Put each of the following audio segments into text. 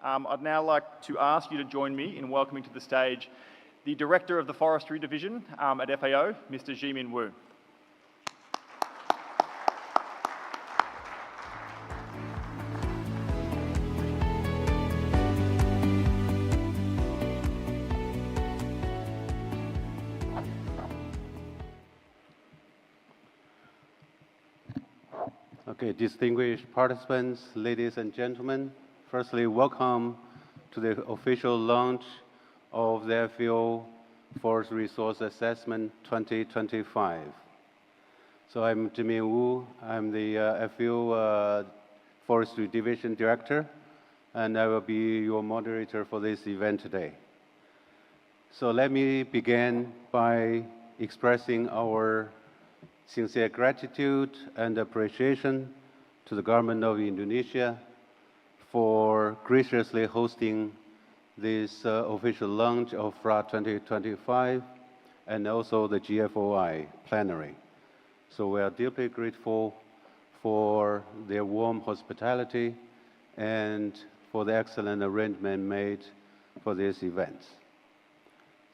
I'd now like to ask you to join me in welcoming to the stage the Director of the Forestry Division at FAO, Mr. Jimin Wu. Okay, distinguished participants, ladies and gentlemen, firstly, welcome to the official launch of the FAO Forest Resource Assessment 2025. So I'm Jimin Wu. I'm the FAO Forestry Division Director, and I will be your moderator for this event today. So let me begin by expressing our sincere gratitude and appreciation to the government of Indonesia for graciously hosting this official launch of FRA 2025 and also the GFOI Plenary. So we are deeply grateful for their warm hospitality and for the excellent arrangement made for this event.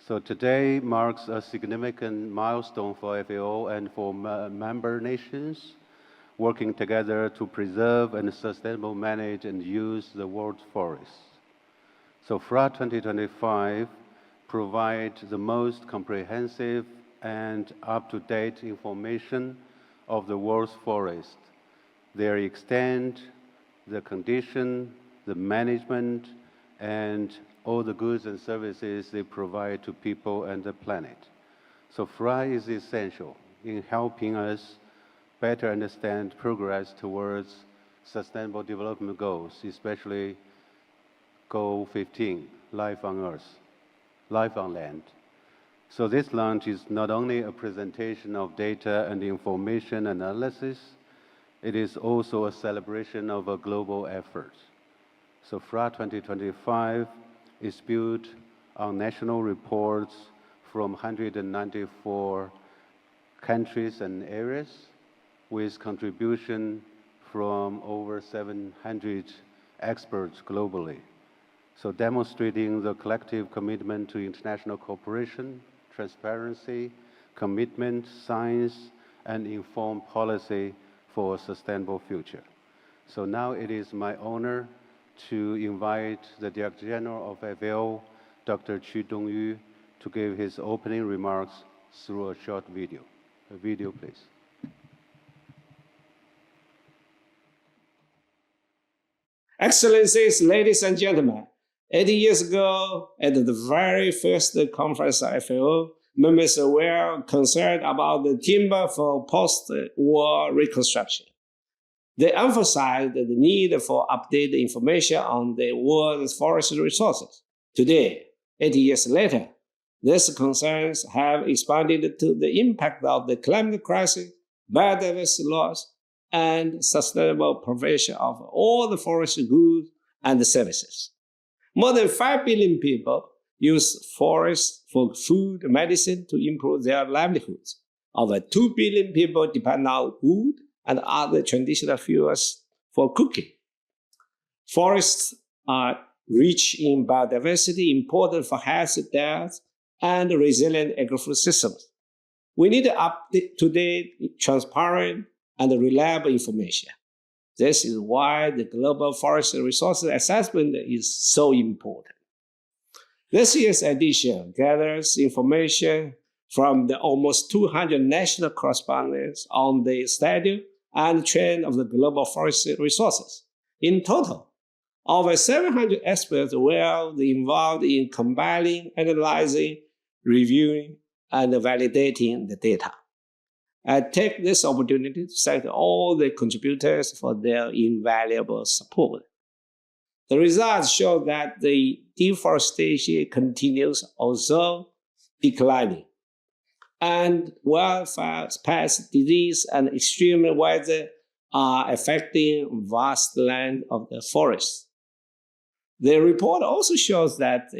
So today marks a significant milestone for FAO and for member nations working together to preserve and sustainably manage and use the world's forests. So FRA 2025 provides the most comprehensive and up-to-date information of the world's forest, their extent, the condition, the management, and all the goods and services they provide to people and the planet. So FRA is essential in helping us better understand progress towards Sustainable Development Goals, especially Goal 15, Life on Earth, Life on Land. So this launch is not only a presentation of data and information analysis, it is also a celebration of a global effort. So FRA 2025 is built on national reports from 194 countries and areas with contribution from over 700 experts globally. So demonstrating the collective commitment to international cooperation, transparency, commitment, science, and informed policy for a sustainable future. So now it is my honor to invite the Director General of FAO, Dr. Dongyu, to give his opening remarks through a short video. A video, please. Excellencies, ladies and gentlemen, 80 years ago, at the very first conference of FAO, members were concerned about the timber for post-war reconstruction. They emphasized the need for updated information on the world's forest resources. Today, 80 years later, these concerns have expanded to the impact of the climate crisis, biodiversity loss, and sustainable provision of all the forest goods and services. More than 5 billion people use forests for food and medicine to improve their livelihoods. Over 2 billion people depend on wood and other traditional fuels for cooking. Forests are rich in biodiversity, important for healthy diets and resilient agri-food systems. We need up-to-date, transparent, and reliable information. This is why the Global Forest Resources Assessment is so important. This year's edition gathers information from the almost 200 national correspondents on the status and trend of the global forest resources. In total, over 700 experts were involved in compiling, analyzing, reviewing, and validating the data. I take this opportunity to thank all the contributors for their invaluable support. The results show that the deforestation continues, although declining, and wildfires, pest, disease, and extreme weather are affecting vast land of the forest. The report also shows that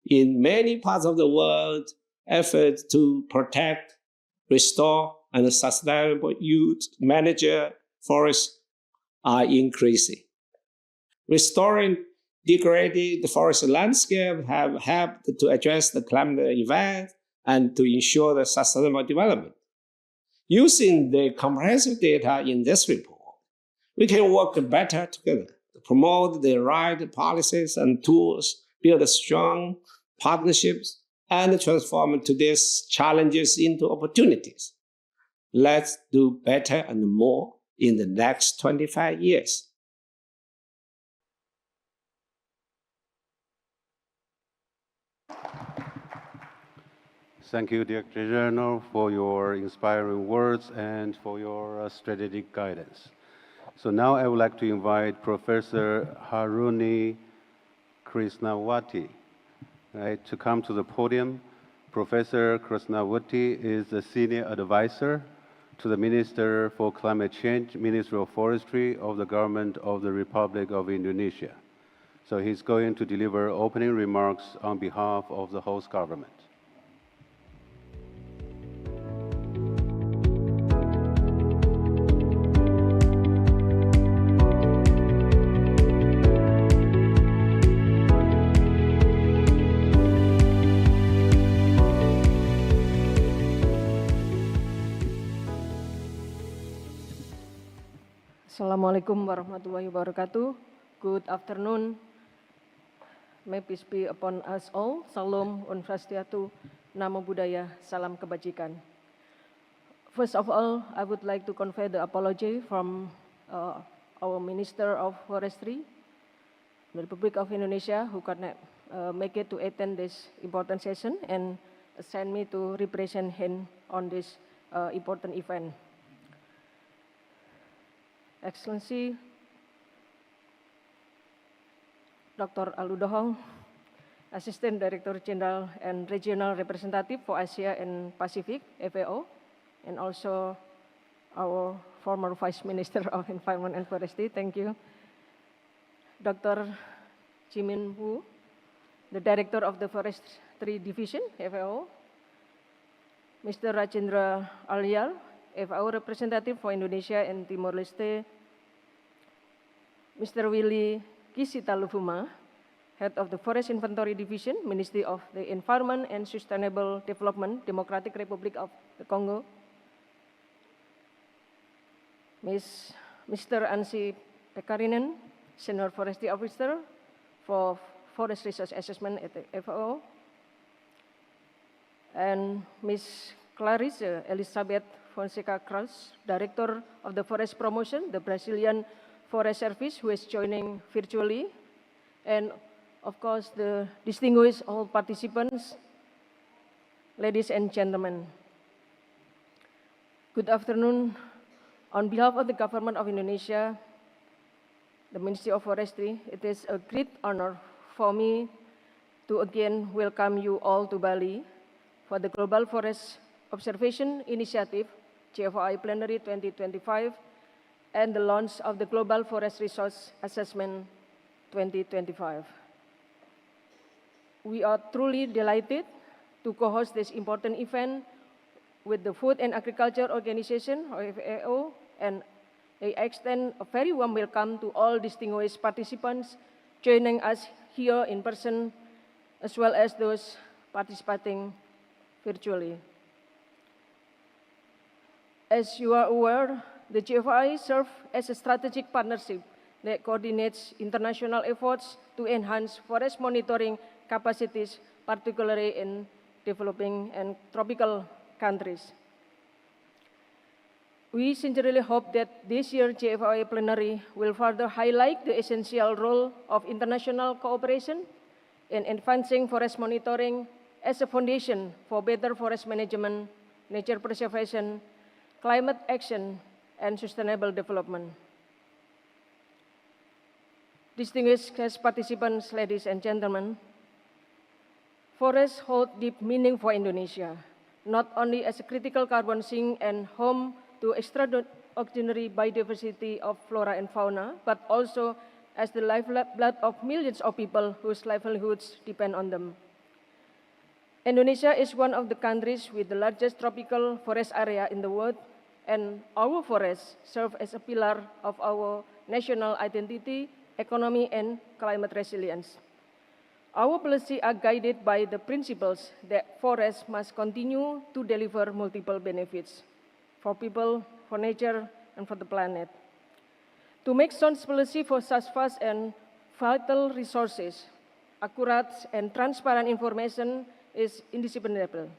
in many parts of the world, efforts to protect, restore, and sustainable use manage forests are increasing. Restoring degraded forest landscape have helped to address the climate event and to ensure the sustainable development. Using the comprehensive data in this report, we can work better together to promote the right policies and tools, build strong partnerships, and transform today's challenges into opportunities. Let's do better and more in the next 25 years. Thank you, Director General, for your inspiring words and for your strategic guidance. So now I would like to invite Professor Haruni Krisnawati to come to the podium. Professor Krisnawati is the Senior Advisor to the Minister for Climate Change, Ministry of Forestry of the Government of the Republic of Indonesia. So he's going to deliver opening remarks on behalf of the host government. Assalamualaikum warahmatullahi wabarakatuh. Good afternoon. May peace be upon us all. Salam, Om Swastiastu, Namo Buddhaya, Salam Kebajikan. First of all, I would like to convey the apology from our Minister of Forestry, the Republic of Indonesia, who could not make it to attend this important session and send me to represent him on this important event. Excellency, Dr. Alue Dohong, Assistant Director General and Regional Representative for Asia and Pacific, FAO, and also our former Vice Minister of Environment and Forestry, thank you. Dr. Jimin Wu, the Director of the Forestry Division, FAO, Mr. Rajendra Alyal, FAO Representative for Indonesia and Timor-Leste, Mr. Willy Kisitalufuma, Head of the Forest Inventory Division, Ministry of the Environment and Sustainable Development, Democratic Republic of the Congo, Mr. Anssi Pekkarinen, Senior Forestry Officer for Forest Resource Assessment at the FAO, and Ms. Clarice Elizabeth Fonseca Cruz, Director of the Forest Promotion, the Brazilian Forest Service, who is joining virtually, and of course the distinguished all participants, ladies and gentlemen. Good afternoon. On behalf of the Government of Indonesia, the Ministry of Forestry, it is a great honor for me to again welcome you all to Bali for the Global Forest Observation Initiative, GFOI Plenary 2025, and the launch of the Global Forest Resource Assessment 2025. We are truly delighted to co-host this important event with the Food and Agriculture Organization, or FAO, and I extend a very warm welcome to all distinguished participants joining us here in person, as well as those participating virtually. As you are aware, the GFOI serves as a strategic partnership that coordinates international efforts to enhance forest monitoring capacities, particularly in developing and tropical countries. We sincerely hope that this year's GFOI Plenary will further highlight the essential role of international cooperation in advancing forest monitoring as a foundation for better forest management, nature preservation, climate action, and sustainable development. Distinguished guest participants, ladies and gentlemen, forests hold deep meaning for Indonesia, not only as a critical carbon sink and home to extraordinary biodiversity of flora and fauna, but also as the lifeblood of millions of people whose livelihoods depend on them. Indonesia is one of the countries with the largest tropical forest area in the world, and our forests serve as a pillar of our national identity economy, and climate resilience. Our policies are guided by the principles that forests must continue to deliver multiple benefits for people, for nature, and for the planet. To make sound policy for such vast and vital resources, accurate and transparent information is indispensable.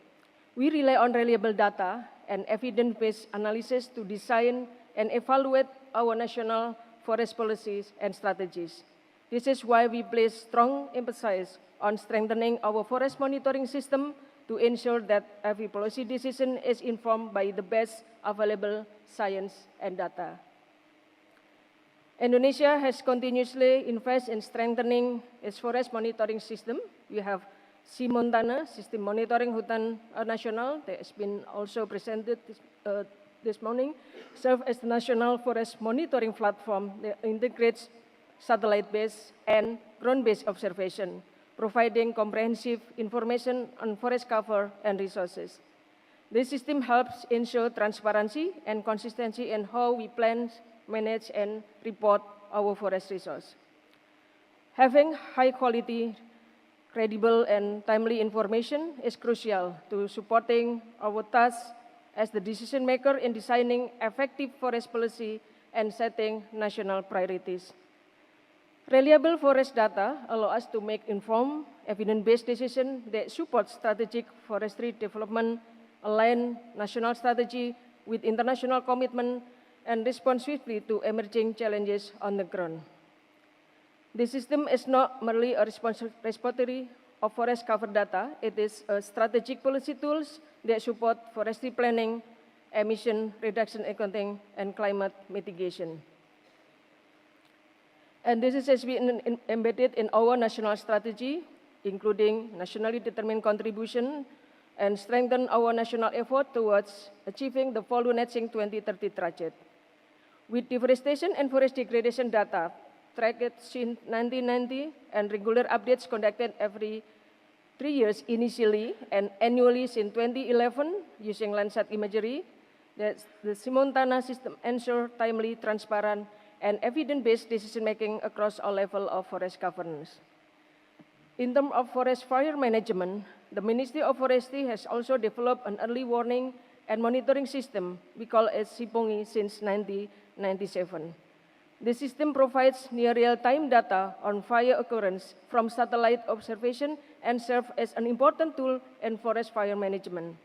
We rely on reliable data and evidence-based analysis to design and evaluate our national forest policies and strategies. This is why we place strong emphasis on strengthening our forest monitoring system to ensure that every policy decision is informed by the best available science and data. Indonesia has continuously invested in strengthening its forest monitoring system. We have Simontana, System Monitoring Hutan Nasional, that has been also presented this morning, serve as the national forest monitoring platform that integrates satellite-based and ground-based observation, providing comprehensive information on forest cover and resources. This system helps ensure transparency and consistency in how we plan, manage, and report our forest resource. Having high-quality, credible, and timely information is crucial to supporting our task as the decision maker in designing effective forest policy and setting national priorities. Reliable forest data allow us to make informed, evidence-based decisions that support strategic forestry development, align national strategy with international commitment, and respond swiftly to emerging challenges on the ground. This system is not merely a repository of forest cover data, it is a strategic policy tools that support forestry planning, emission reduction accounting, and climate mitigation. And this has been embedded in our national strategy, including nationally determined contribution, and strengthen our national effort towards achieving the value netting 2030 target. With deforestation and forest degradation data tracked since 1990 and regular updates conducted every 3 years initially and annually since 2011 using Landsat imagery, that the Simontana system ensures timely, transparent, and evidence-based decision-making across all levels of forest governance. In terms of forest fire management, the Ministry of Forestry has also developed an early warning and monitoring system we call as SIPONGI since 1997. The system provides near real-time data on fire occurrence from satellite observation and serves as an important tool in forest fire management.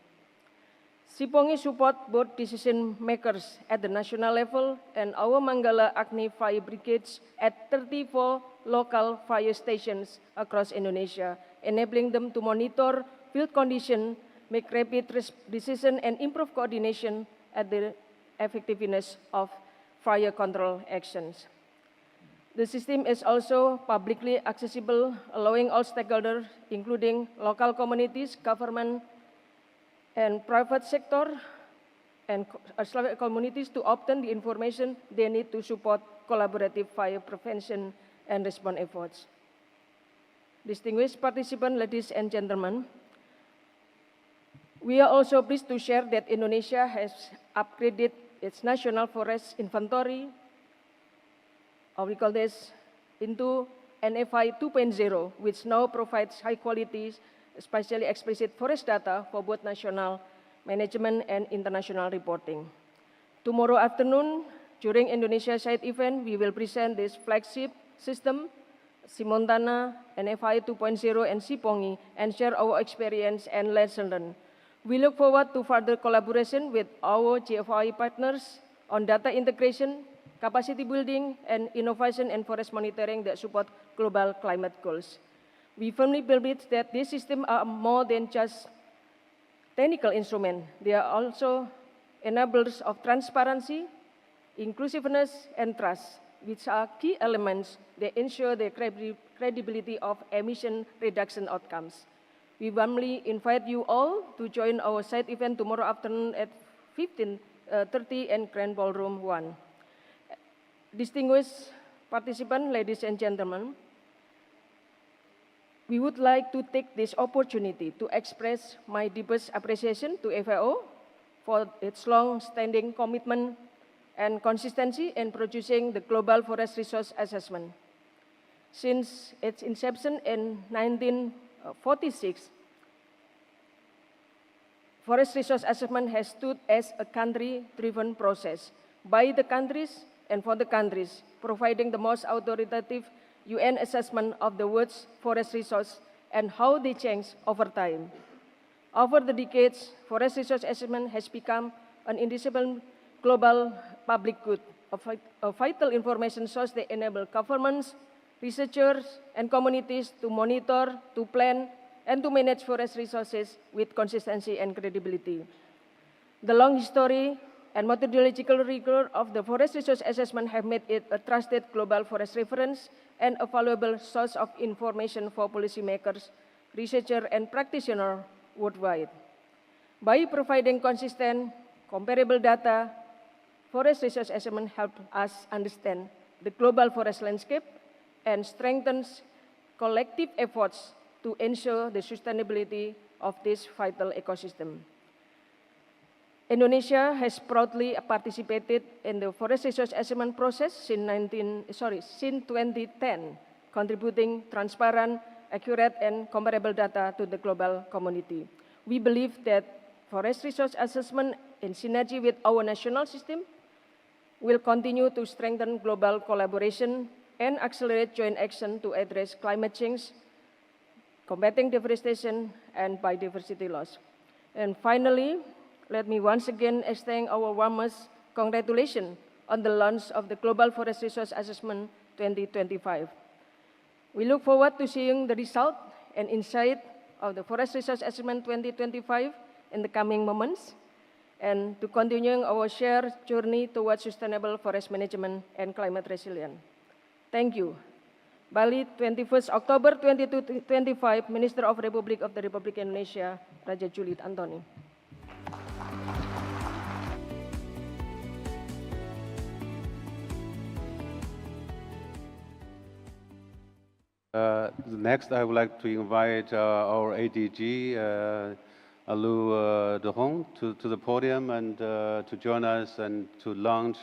SIPONGI support both decision makers at the national level and our Manggala Agni Fire Brigades at 34 local fire stations across Indonesia, enabling them to monitor field condition, make rapid decision, and improve coordination at the effectiveness of fire control actions. The system is also publicly accessible, allowing all stakeholders, including local communities, government, and private sector, and communities to obtain the information they need to support collaborative fire prevention and response efforts. Distinguished participants, ladies and gentlemen, we are also pleased to share that Indonesia has upgraded its national forest inventory, or we call this, into NFI 2.0, which now provides high quality, especially explicit forest data for both national management and international reporting. Tomorrow afternoon, during Indonesia Side event, we will present this flagship system, Simontana, NFI 2.0, and SIPONGI, and share our experience and lessons learned. We look forward to further collaboration with our GFOI partners on data integration, capacity building, and innovation and forest monitoring that support global climate goals. We firmly believe that these systems are more than just technical instruments. They are also enablers of transparency, inclusiveness, and trust, which are key elements that ensure the credibility of emission reduction outcomes. We warmly invite you all to join our side event tomorrow afternoon at 15:30 in Grand Ballroom 1. Distinguished participants, ladies and gentlemen, we would like to take this opportunity to express my deepest appreciation to FAO for its long-standing commitment and consistency in producing the Global Forest Resource Assessment. Since its inception in 1946, forest resource assessment has stood as a country-driven process by the countries and for the countries, providing the most authoritative UN assessment of the world's forest resource and how they change over time. Over the decades, forest resource assessment has become an indissoluble global public good, a vital information source that enables governments, researchers, and communities to monitor, to plan, and to manage forest resources with consistency and credibility. The long history and methodological rigor of the forest resource assessment have made it a trusted global forest reference and a valuable source of information for policymakers, researchers, and practitioners worldwide. By providing consistent, comparable data, forest resource assessment helps us understand the global forest landscape and strengthens collective efforts to ensure the sustainability of this vital ecosystem. Indonesia has proudly participated in the forest resource assessment process since 2010, contributing transparent, accurate, and comparable data to the global community. We believe that forest resource assessment in synergy with our national system will continue to strengthen global collaboration and accelerate joint action to address climate change, combating deforestation, and biodiversity loss. And finally, let me once again extend our warmest congratulations on the launch of the Global Forest Resource Assessment 2025. We look forward to seeing the result and insight of the Forest Resource Assessment 2025 in the coming moments, and to continuing our shared journey towards sustainable forest management and climate resilience. Thank you. Bali, 21st October 2025, Minister of Republic of the Republic of Indonesia, Raja Julid Antoni. Next, I would like to invite our ADG, Alue Dohong, to the podium and to join us and to launch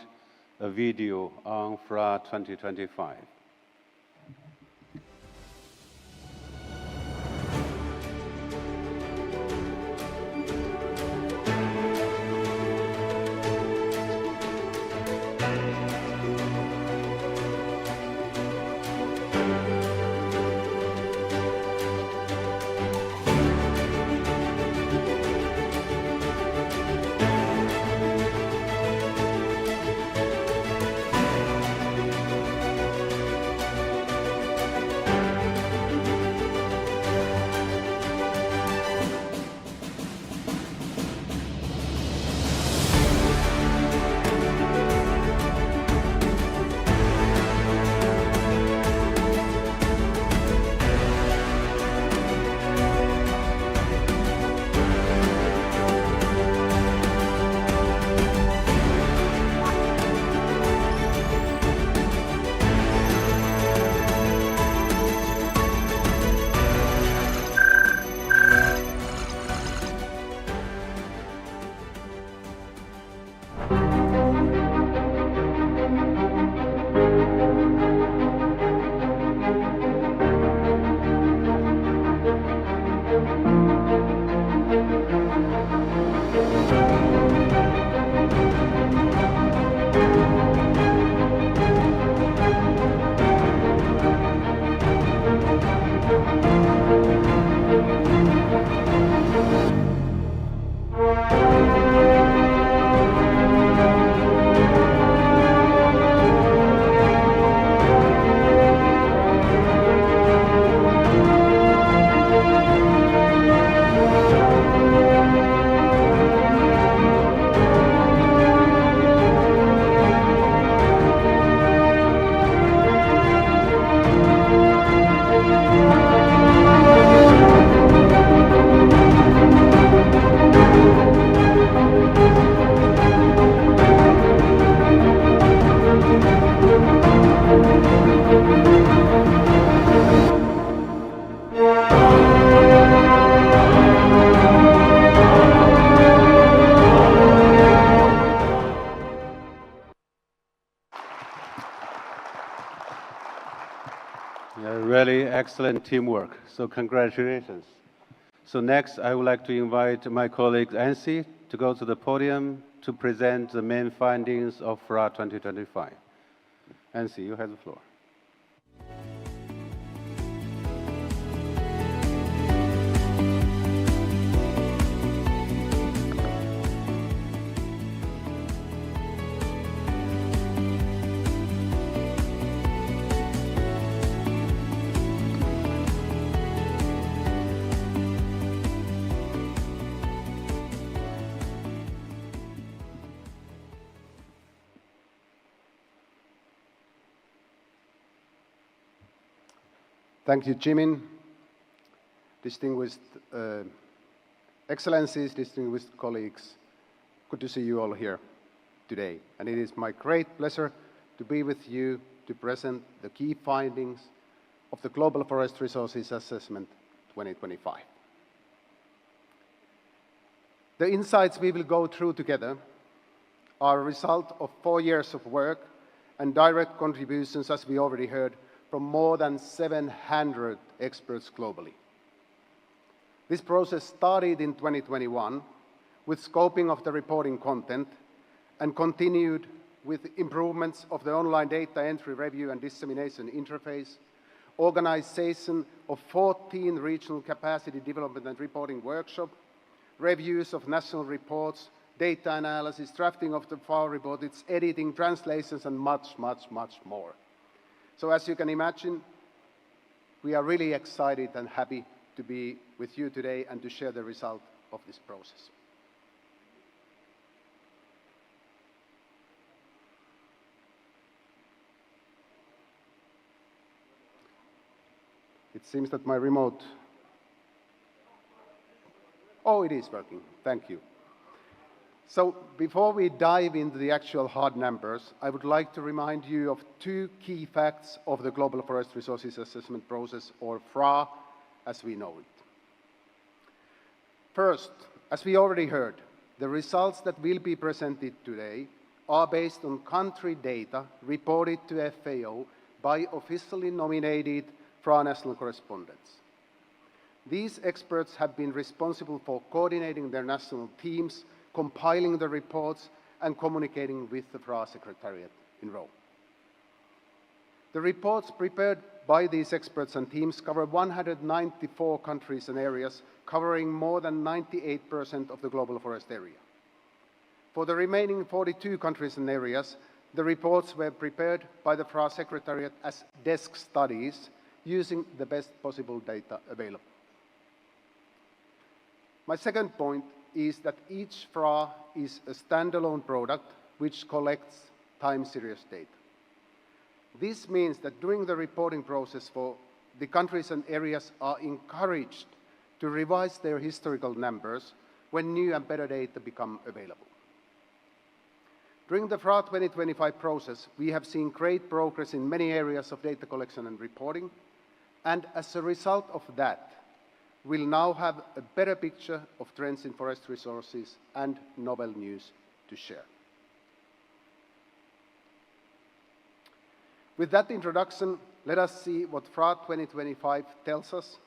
a video on FRA 2025. excellent teamwork. So congratulations. So next, I would like to invite my colleague Anssi to go to the podium to present the main findings of FRA 2025. Anssi, you have the floor. Thank you, Jimin. Distinguished Excellencies, distinguished colleagues, good to see you all here today. And it is my great pleasure to be with you to present the key findings of the Global Forest Resources Assessment 2025. The insights we will go through together are a result of 4 years of work and direct contributions, as we already heard, from more than 700 experts globally. This process started in 2021 with scoping of the reporting content and continued with improvements of the online data entry, review and dissemination interface, organization of 14 regional capacity development and reporting workshops, reviews of national reports, data analysis, drafting of the FAO report, its editing, translations, and much, much, much more. So as you can imagine, we are really excited and happy to be with you today and to share the result of this process. It seems that my remote... Oh, it is working. Thank you. So before we dive into the actual hard numbers, I would like to remind you of 2 key facts of the Global Forest Resources Assessment process, or FRA, as we know it. First, as we already heard, the results that will be presented today are based on country data reported to FAO by officially nominated FRA national correspondents. These experts have been responsible for coordinating their national teams, compiling the reports, and communicating with the FRA Secretariat in Rome. The reports prepared by these experts and teams cover 194 countries and areas, covering more than 98% of the global forest area. For the remaining 42 countries and areas, the reports were prepared by the FRA Secretariat as desk studies using the best possible data available. My second point is that each FRA is a standalone product which collects time series data. This means that during the reporting process, the countries and areas are encouraged to revise their historical numbers when new and better data become available. During the FRA 2025 process, we have seen great progress in many areas of data collection and reporting, and as a result of that, we'll now have a better picture of trends in forest resources and novel news to share. With that introduction, let us see what FRA 2025 tells us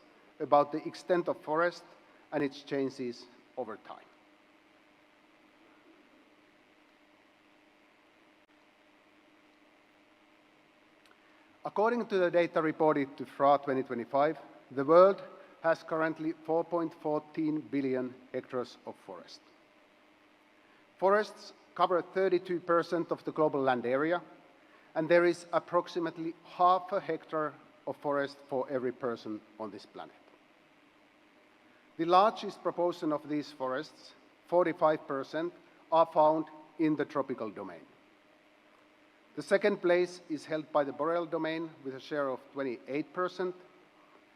about the extent of forest and its changes over time. According to the data reported to FRA 2025, the world has currently 4.14 billion hectares of forest. Forests cover 32% of the global land area, and there is approximately half a hectare of forest for every person on this planet. The largest proportion of these forests, 45%, are found in the tropical domain. The second place is held by the boreal domain with a share of 28%,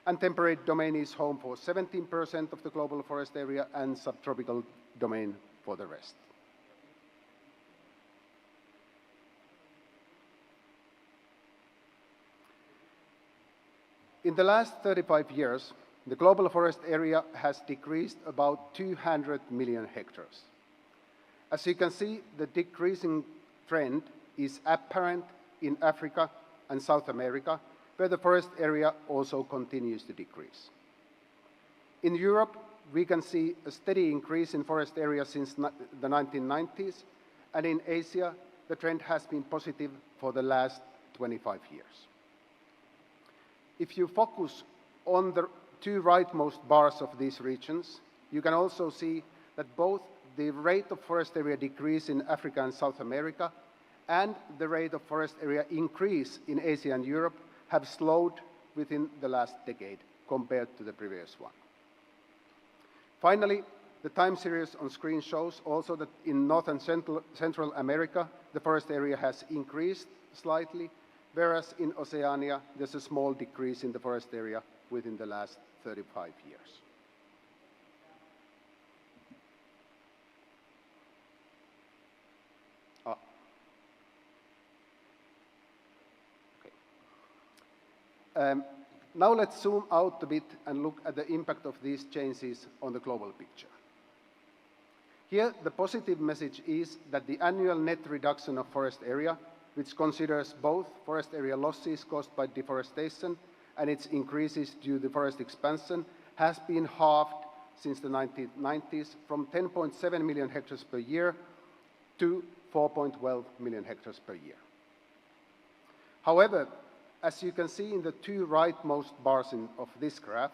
and temperate domain is home for 17% of the global forest area and subtropical domain for the rest. In the last 35 years, the global forest area has decreased about 200 million hectares. As you can see, the decreasing trend is apparent in Africa and South America, where the forest area also continues to decrease. In Europe, we can see a steady increase in forest area since the 1990s, and in Asia, the trend has been positive for the last 25 years. If you focus on the two rightmost bars of these regions, you can also see that both the rate of forest area decrease in Africa and South America and the rate of forest area increase in Asia and Europe have slowed within the last decade compared to the previous one. Finally, the time series on screen shows also that in North and Central America, the forest area has increased slightly, whereas in Oceania, there's a small decrease in the forest area within the last 35 years. Now let's zoom out a bit and look at the impact of these changes on the global picture. Here, the positive message is that the annual net reduction of forest area, which considers both forest area losses caused by deforestation and its increases due to forest expansion, has been halved since the 1990s from 10.7 million hectares per year to 4.12 million hectares per year. However, as you can see in the two rightmost bars of this graph,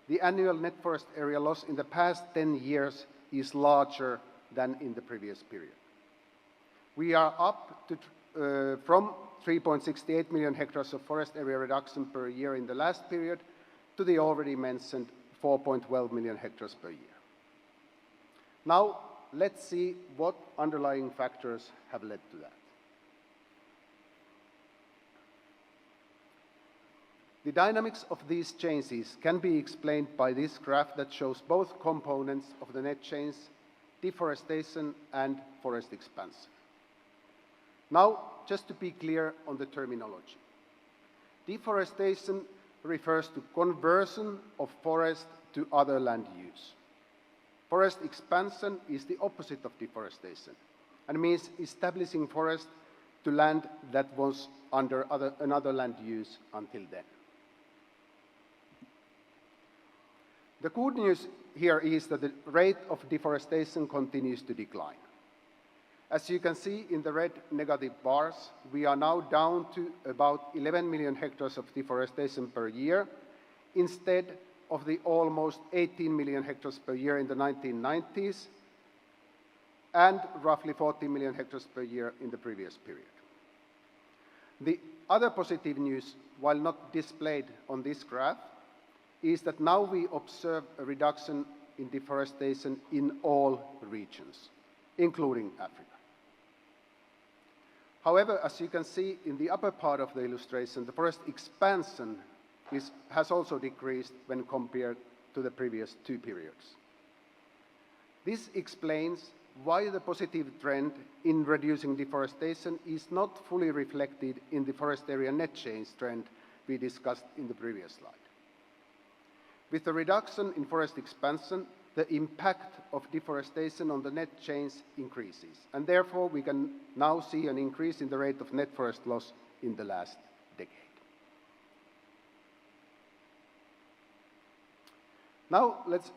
the annual net forest area loss in the past 10 years is larger than in the previous period. We are up to, from 3.68 million hectares of forest area reduction per year in the last period to the already mentioned 4.12 million hectares per year. Now, let's see what underlying factors have led to that. The dynamics of these changes can be explained by this graph that shows both components of the net change, deforestation and forest expansion. Now, just to be clear on the terminology. Deforestation refers to conversion of forest to other land use. Forest expansion is the opposite of deforestation and means establishing forest to land that was under another land use until then. The good news here is that the rate of deforestation continues to decline. As you can see in the red negative bars, we are now down to about 11 million hectares of deforestation per year, instead of the almost 18 million hectares per year in the 1990s, and roughly 40 million hectares per year in the previous period. The other positive news, while not displayed on this graph, is that now we observe a reduction in deforestation in all regions, including Africa. However, as you can see in the upper part of the illustration, the forest expansion has also decreased when compared to the previous two periods. This explains why the positive trend in reducing deforestation is not fully reflected in the forest area net change trend we discussed in the previous slide. With the reduction in forest expansion, the impact of deforestation on the net change increases, and therefore we can now see an increase in the rate of net forest loss in the last decade. Now let's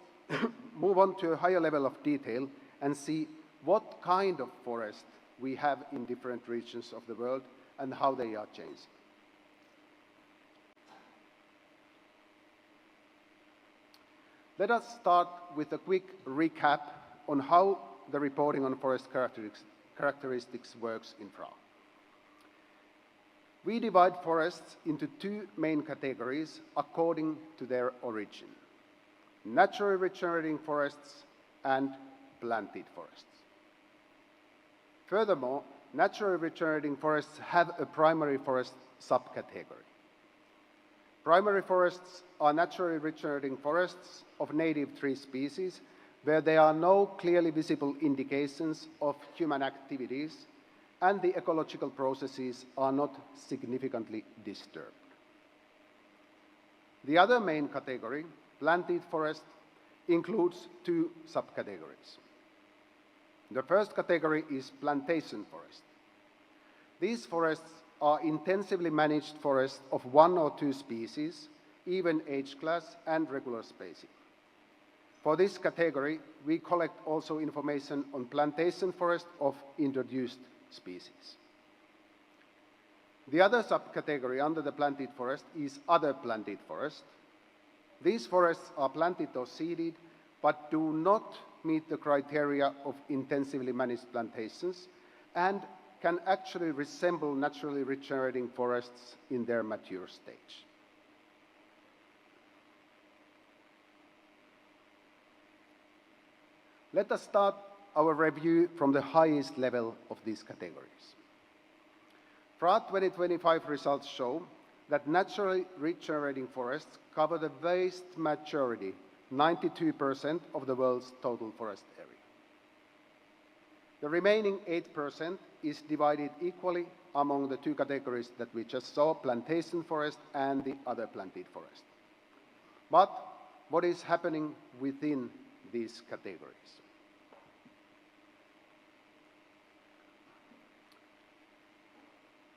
move on to a higher level of detail and see what kind of forest we have in different regions of the world and how they are changing. Let us start with a quick recap on how the reporting on forest characteristics works in FRA. We divide forests into two main categories according to their origin: naturally regenerating forests and planted forests. Furthermore, naturally regenerating forests have a primary forest subcategory. Primary forests are naturally regenerating forests of native tree species where there are no clearly visible indications of human activities and the ecological processes are not significantly disturbed. The other main category, planted forest, includes two subcategories. The first category is plantation forest. These forests are intensively managed forests of 1 or 2 species, even age class and regular spacing. For this category, we collect also information on plantation forest of introduced species. The other subcategory under the planted forest is other planted forest. These forests are planted or seeded, but do not meet the criteria of intensively managed plantations and can actually resemble naturally regenerating forests in their mature stage. Let us start our review from the highest level of these categories. FRA 2025 results show that naturally regenerating forests cover the vast majority, 92% of the world's total forest area. The remaining 8% is divided equally among the 2 categories that we just saw, plantation forest and the other planted forest. But what is happening within these categories?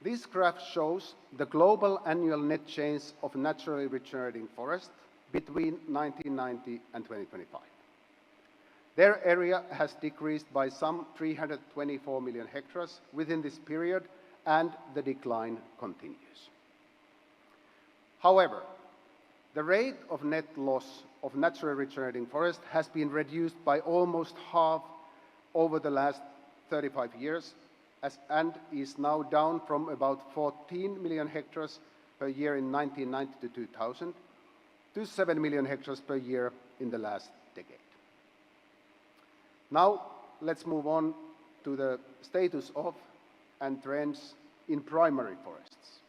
This graph shows the global annual net change of naturally regenerating forest between 1990 and 2025. Their area has decreased by some 324 million hectares within this period, and the decline continues. However, the rate of net loss of naturally regenerating forest has been reduced by almost half over the last 35 years, and is now down from about 14 million hectares per year in 1990 to 2000 to 7 million hectares per year in the last decade. Now, let's move on to the status of and trends in primary forests.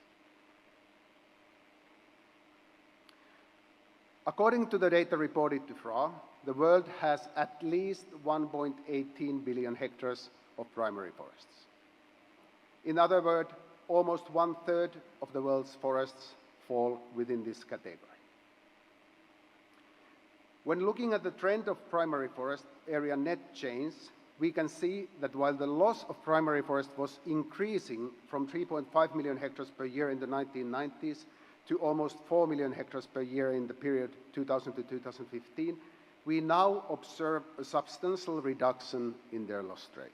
According to the data reported to FRA, the world has at least 1.18 billion hectares of primary forests. In other words, almost 1/3 of the world's forests fall within this category. When looking at the trend of primary forest area net change, we can see that while the loss of primary forest was increasing from 3.5 million hectares per year in the 1990s to almost 4 million hectares per year in the period 2000 to 2015, we now observe a substantial reduction in their loss rate.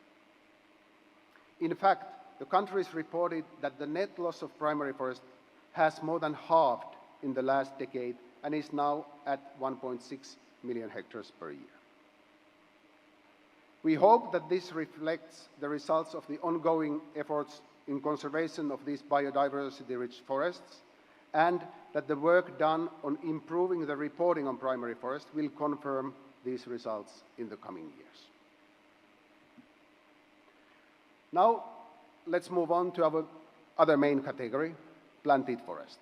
In fact, the countries reported that the net loss of primary forest has more than halved in the last decade and is now at 1.6 million hectares per year. We hope that this reflects the results of the ongoing efforts in conservation of these biodiversity-rich forests, and that the work done on improving the reporting on primary forest will confirm these results in the coming years. Now, let's move on to our other main category, planted forest.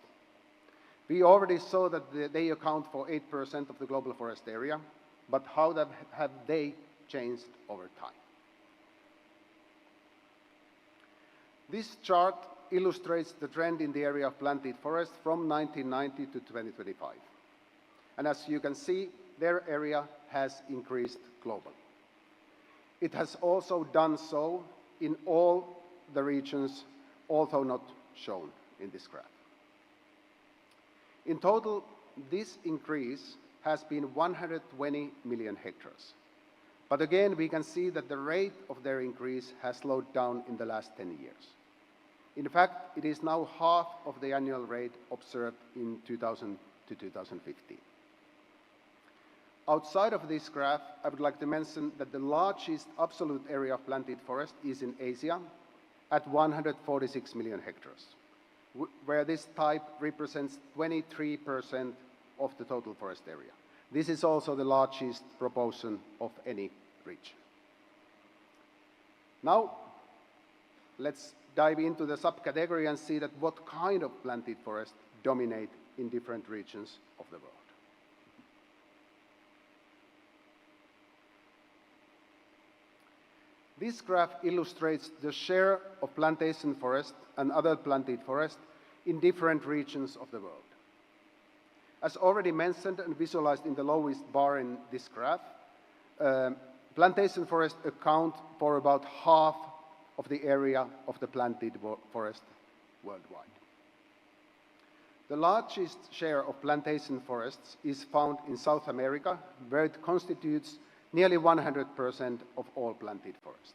We already saw that they account for 8% of the global forest area, but how have they changed over time? This chart illustrates the trend in the area of planted forest from 1990 to 2025. And as you can see, their area has increased globally. It has also done so in all the regions, although not shown in this graph. In total, this increase has been 120 million hectares. But again, we can see that the rate of their increase has slowed down in the last 10 years. In fact, it is now half of the annual rate observed in 2000 to 2015. Outside of this graph, I would like to mention that the largest absolute area of planted forest is in Asia, at 146 million hectares, where this type represents 23% of the total forest area. This is also the largest proportion of any region. Now, let's dive into the subcategory and see that what kind of planted forests dominate in different regions of the world. This graph illustrates the share of plantation forest and other planted forest in different regions of the world. As already mentioned and visualized in the lowest bar in this graph, plantation forests account for about half of the area of the planted forest worldwide. The largest share of plantation forests is found in South America, where it constitutes nearly 100% of all planted forest.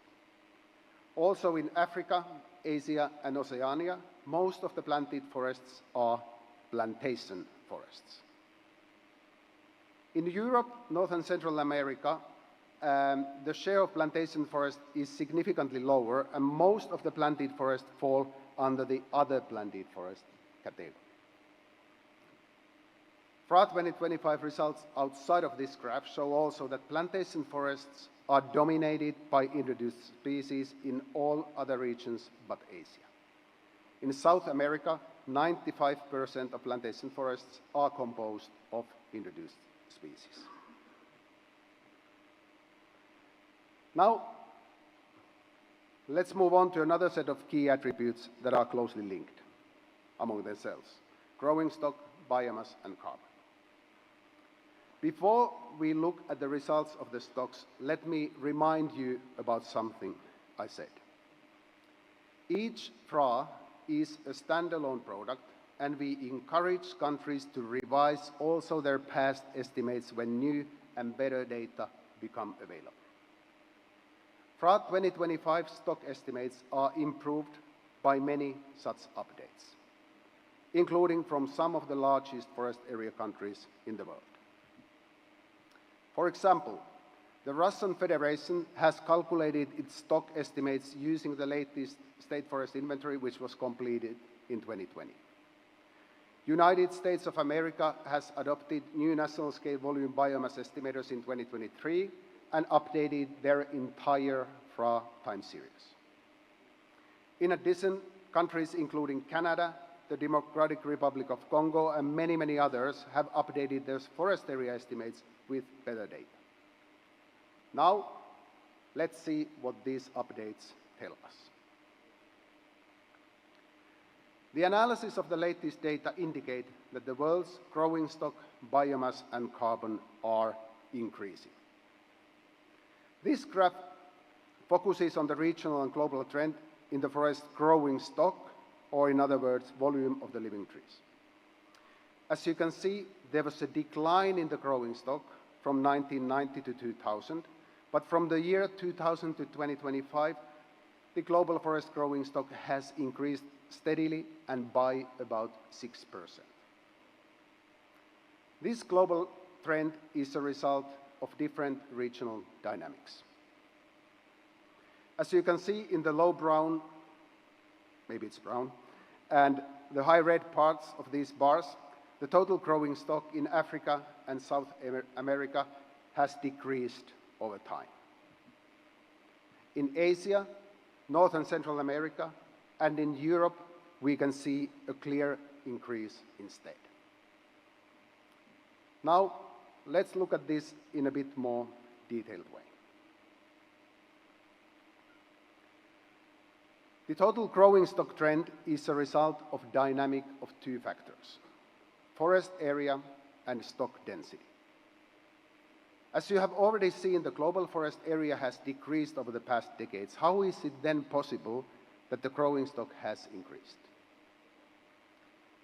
Also in Africa, Asia and Oceania, most of the planted forests are plantation forests. In Europe, North and Central America, the share of plantation forest is significantly lower, and most of the planted forests fall under the other planted forest category. FRA 2025 results outside of this graph show also that plantation forests are dominated by introduced species in all other regions but Asia. In South America, 95% of plantation forests are composed of introduced species. Now, let's move on to another set of key attributes that are closely linked among themselves: growing stock, biomass, and carbon. Before we look at the results of the stocks, let me remind you about something I said. Each FRA is a standalone product, and we encourage countries to revise also their past estimates when new and better data become available. FRA 2025 stock estimates are improved by many such updates, including from some of the largest forest area countries in the world. For example, the Russian Federation has calculated its stock estimates using the latest state forest inventory, which was completed in 2020. United States of America has adopted new national scale volume biomass estimators in 2023 and updated their entire FRA time series. In addition, countries including Canada, the Democratic Republic of Congo, and many, many others have updated their forest area estimates with better data. Now, let's see what these updates tell us. The analysis of the latest data indicate that the world's growing stock, biomass, and carbon are increasing. This graph focuses on the regional and global trend in the forest growing stock, or in other words, volume of the living trees. As you can see, there was a decline in the growing stock from 1990 to 2000, but from the year 2000 to 2025, the global forest growing stock has increased steadily and by about 6%. This global trend is a result of different regional dynamics. As you can see in the low brown, maybe it's brown, and the high red parts of these bars, the total growing stock in Africa and South America has decreased over time. In Asia, North and Central America, and in Europe, we can see a clear increase instead. Now, let's look at this in a bit more detailed way. The total growing stock trend is a result of dynamic of two factors: forest area and stock density. As you have already seen, the global forest area has decreased over the past decades. How is it then possible that the growing stock has increased?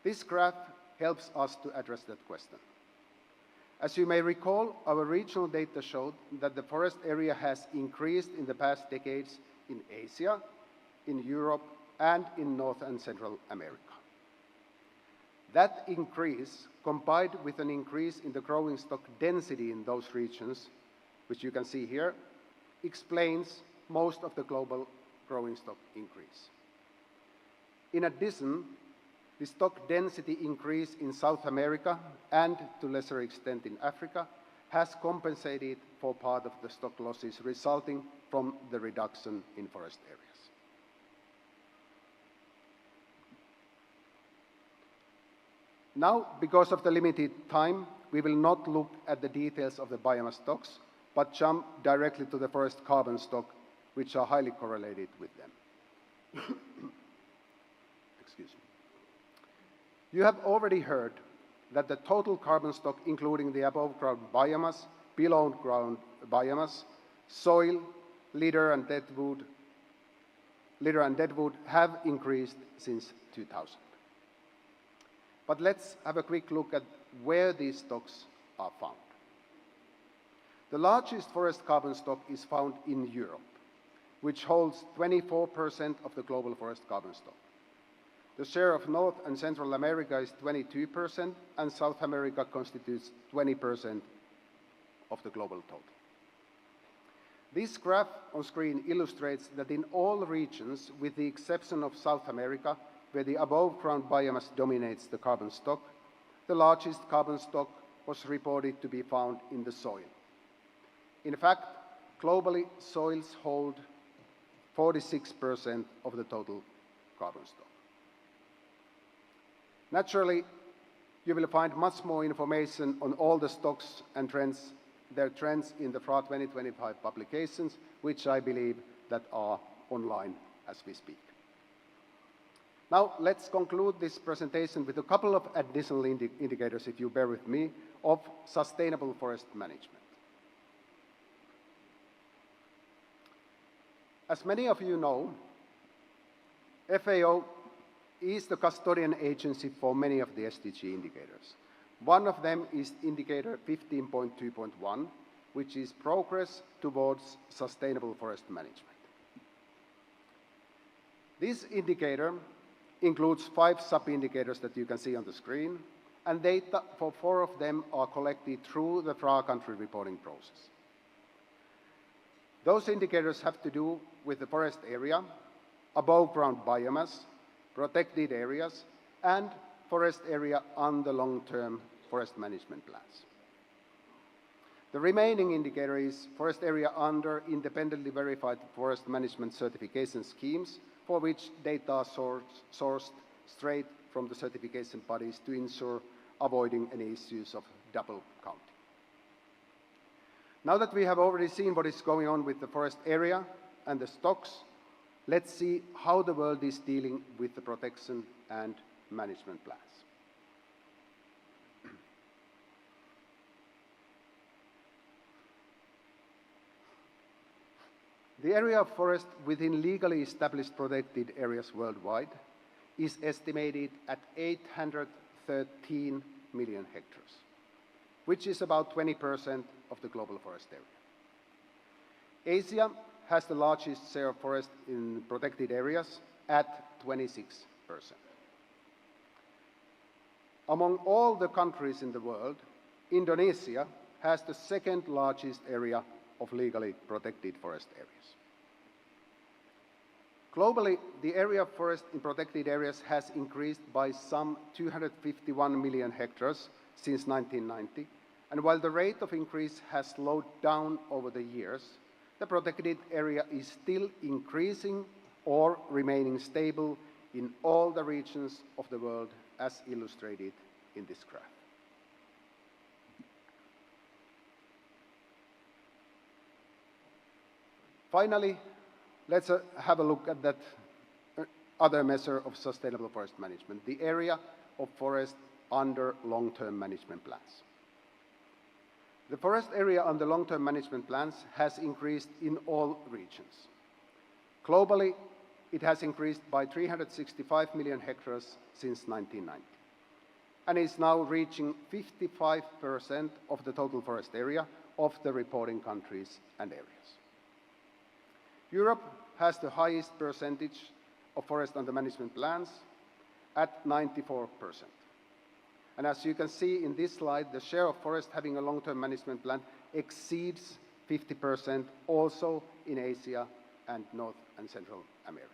This graph helps us to address that question. As you may recall, our regional data showed that the forest area has increased in the past decades in Asia, in Europe, and in North and Central America. That increase, combined with an increase in the growing stock density in those regions, which you can see here, explains most of the global growing stock increase. In addition, the stock density increase in South America, and to a lesser extent in Africa, has compensated for part of the stock losses resulting from the reduction in forest areas. Now, because of the limited time, we will not look at the details of the biomass stocks, but jump directly to the forest carbon stock, which are highly correlated with them. Excuse me. You have already heard that the total carbon stock, including the above-ground biomass, below-ground biomass, soil, litter and dead wood, litter and deadwood have increased since 2000. But let's have a quick look at where these stocks are found. The largest forest carbon stock is found in Europe, which holds 24% of the global forest carbon stock. The share of North and Central America is 22%, and South America constitutes 20% of the global total. This graph on screen illustrates that in all regions, with the exception of South America, where the above-ground biomass dominates the carbon stock, the largest carbon stock was reported to be found in the soil. In fact, globally, soils hold 46% of the total carbon stock. Naturally, you will find much more information on all the stocks and their trends in the FRA 2025 publications, which I believe that are online as we speak. Now, let's conclude this presentation with a couple of additional indicators, if you bear with me, of sustainable forest management. As many of you know, FAO is the custodian agency for many of the SDG indicators. One of them is indicator 15.2.1, which is progress towards sustainable forest management. This indicator includes 5 sub-indicators that you can see on the screen, and data for 4 of them are collected through the FRA country reporting process. Those indicators have to do with the forest area, above-ground biomass, protected areas, and forest area under long-term forest management plans. The remaining indicator is forest area under independently verified forest management certification schemes, for which data are sourced straight from the certification bodies to ensure avoiding any issues of double counting. Now that we have already seen what is going on with the forest area and the stocks, let's see how the world is dealing with the protection and management plans. The area of forest within legally established protected areas worldwide is estimated at 813 million hectares, which is about 20% of the global forest area. Asia has the largest share of forest in protected areas at 26%. Among all the countries in the world, Indonesia has the second largest area of legally protected forest areas. Globally, the area of forest in protected areas has increased by some 251 million hectares since 1990, and while the rate of increase has slowed down over the years, the protected area is still increasing or remaining stable in all the regions of the world, as illustrated in this graph. Finally, let's have a look at that other measure of sustainable forest management, the area of forest under long-term management plans. The forest area under long-term management plans has increased in all regions. Globally, it has increased by 365 million hectares since 1990, and is now reaching 55% of the total forest area of the reporting countries and areas. Europe has the highest percentage of forest under management plans at 94%. And as you can see in this slide, the share of forest having a long-term management plan exceeds 50% also in Asia and North and Central America.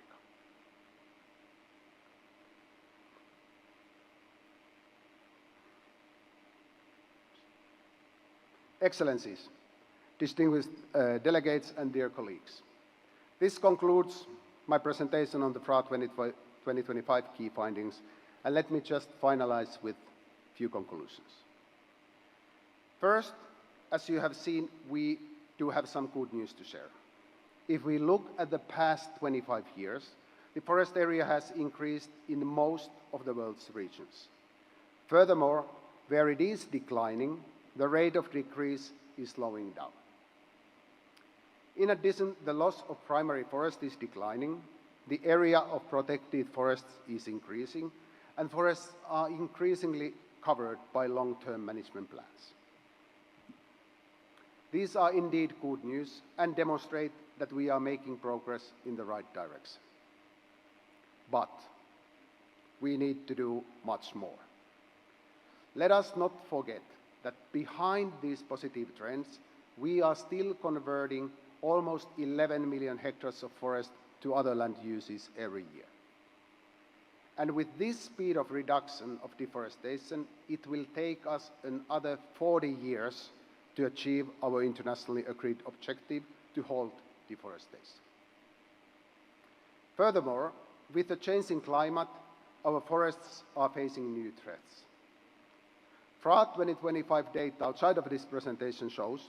Excellencies, distinguished delegates and dear colleagues. This concludes my presentation on the FRA 2025 key findings, and let me just finalize with a few conclusions. First, as you have seen, we do have some good news to share. If we look at the past 25 years, the forest area has increased in most of the world's regions. Furthermore, where it is declining, the rate of decrease is slowing down. In addition, the loss of primary forest is declining, the area of protected forests is increasing, and forests are increasingly covered by long-term management plans. These are indeed good news and demonstrate that we are making progress in the right direction. But we need to do much more. Let us not forget that behind these positive trends, we are still converting almost 11 million hectares of forest to other land uses every year. And with this speed of reduction of deforestation, it will take us another 40 years to achieve our internationally agreed objective to halt deforestation. Furthermore, with the changing climate, our forests are facing new threats. FRA 2025 data outside of this presentation shows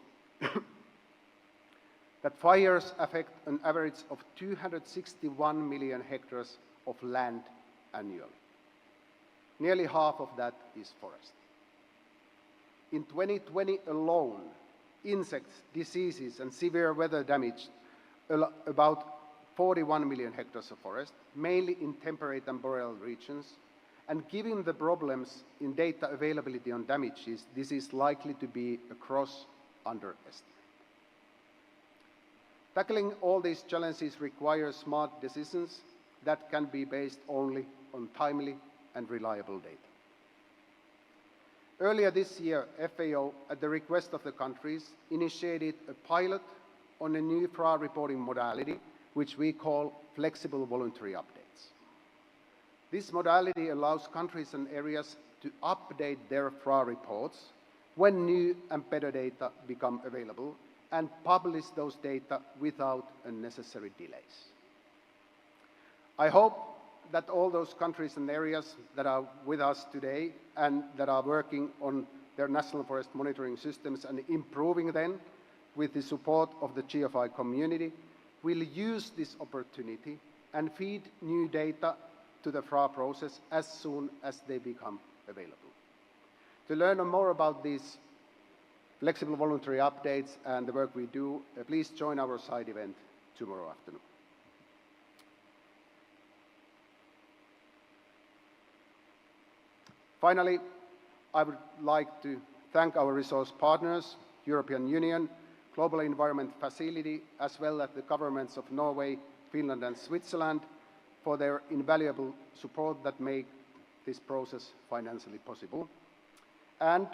that fires affect an average of 261 million hectares of land annually. Nearly half of that is forest. In 2020 alone, insects, diseases, and severe weather damaged about 41 million hectares of forest, mainly in temperate and boreal regions. And given the problems in data availability on damages, this is likely to be a gross underestimate. Tackling all these challenges requires smart decisions that can be based only on timely and reliable data. Earlier this year, FAO, at the request of the countries, initiated a pilot on a new FRA reporting modality, which we call flexible voluntary updates. This modality allows countries and areas to update their FRA reports when new and better data become available and publish those data without unnecessary delays. I hope that all those countries and areas that are with us today and that are working on their national forest monitoring systems and improving them with the support of the GFOI community will use this opportunity and feed new data to the FRA process as soon as they become available. To learn more about these flexible voluntary updates and the work we do, please join our side event tomorrow afternoon. Finally, I would like to thank our resource partners, European Union, Global Environment Facility, as well as the governments of Norway, Finland, and Switzerland for their invaluable support that make this process financially possible. And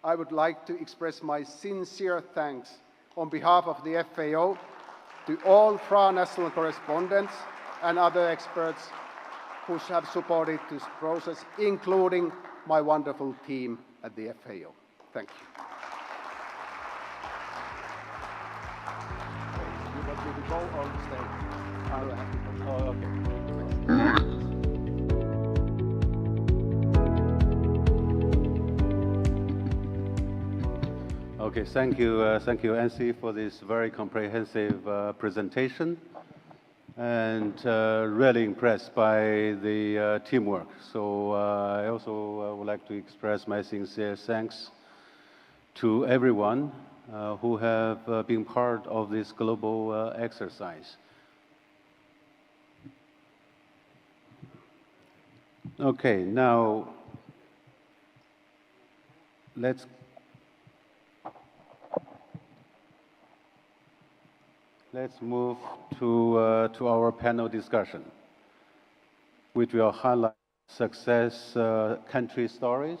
I would like to express my sincere thanks on behalf of the FAO to all FRA national correspondents and other experts who have supported this process, including my wonderful team at the FAO. Thank you. You want me to go on stage? I will have to go. Oh, okay. Okay, thank you, Anssi, for this very comprehensive presentation, and really impressed by the teamwork. So I also would like to express my sincere thanks to everyone who have been part of this global exercise. Okay, now let's move to our panel discussion, which will highlight success country stories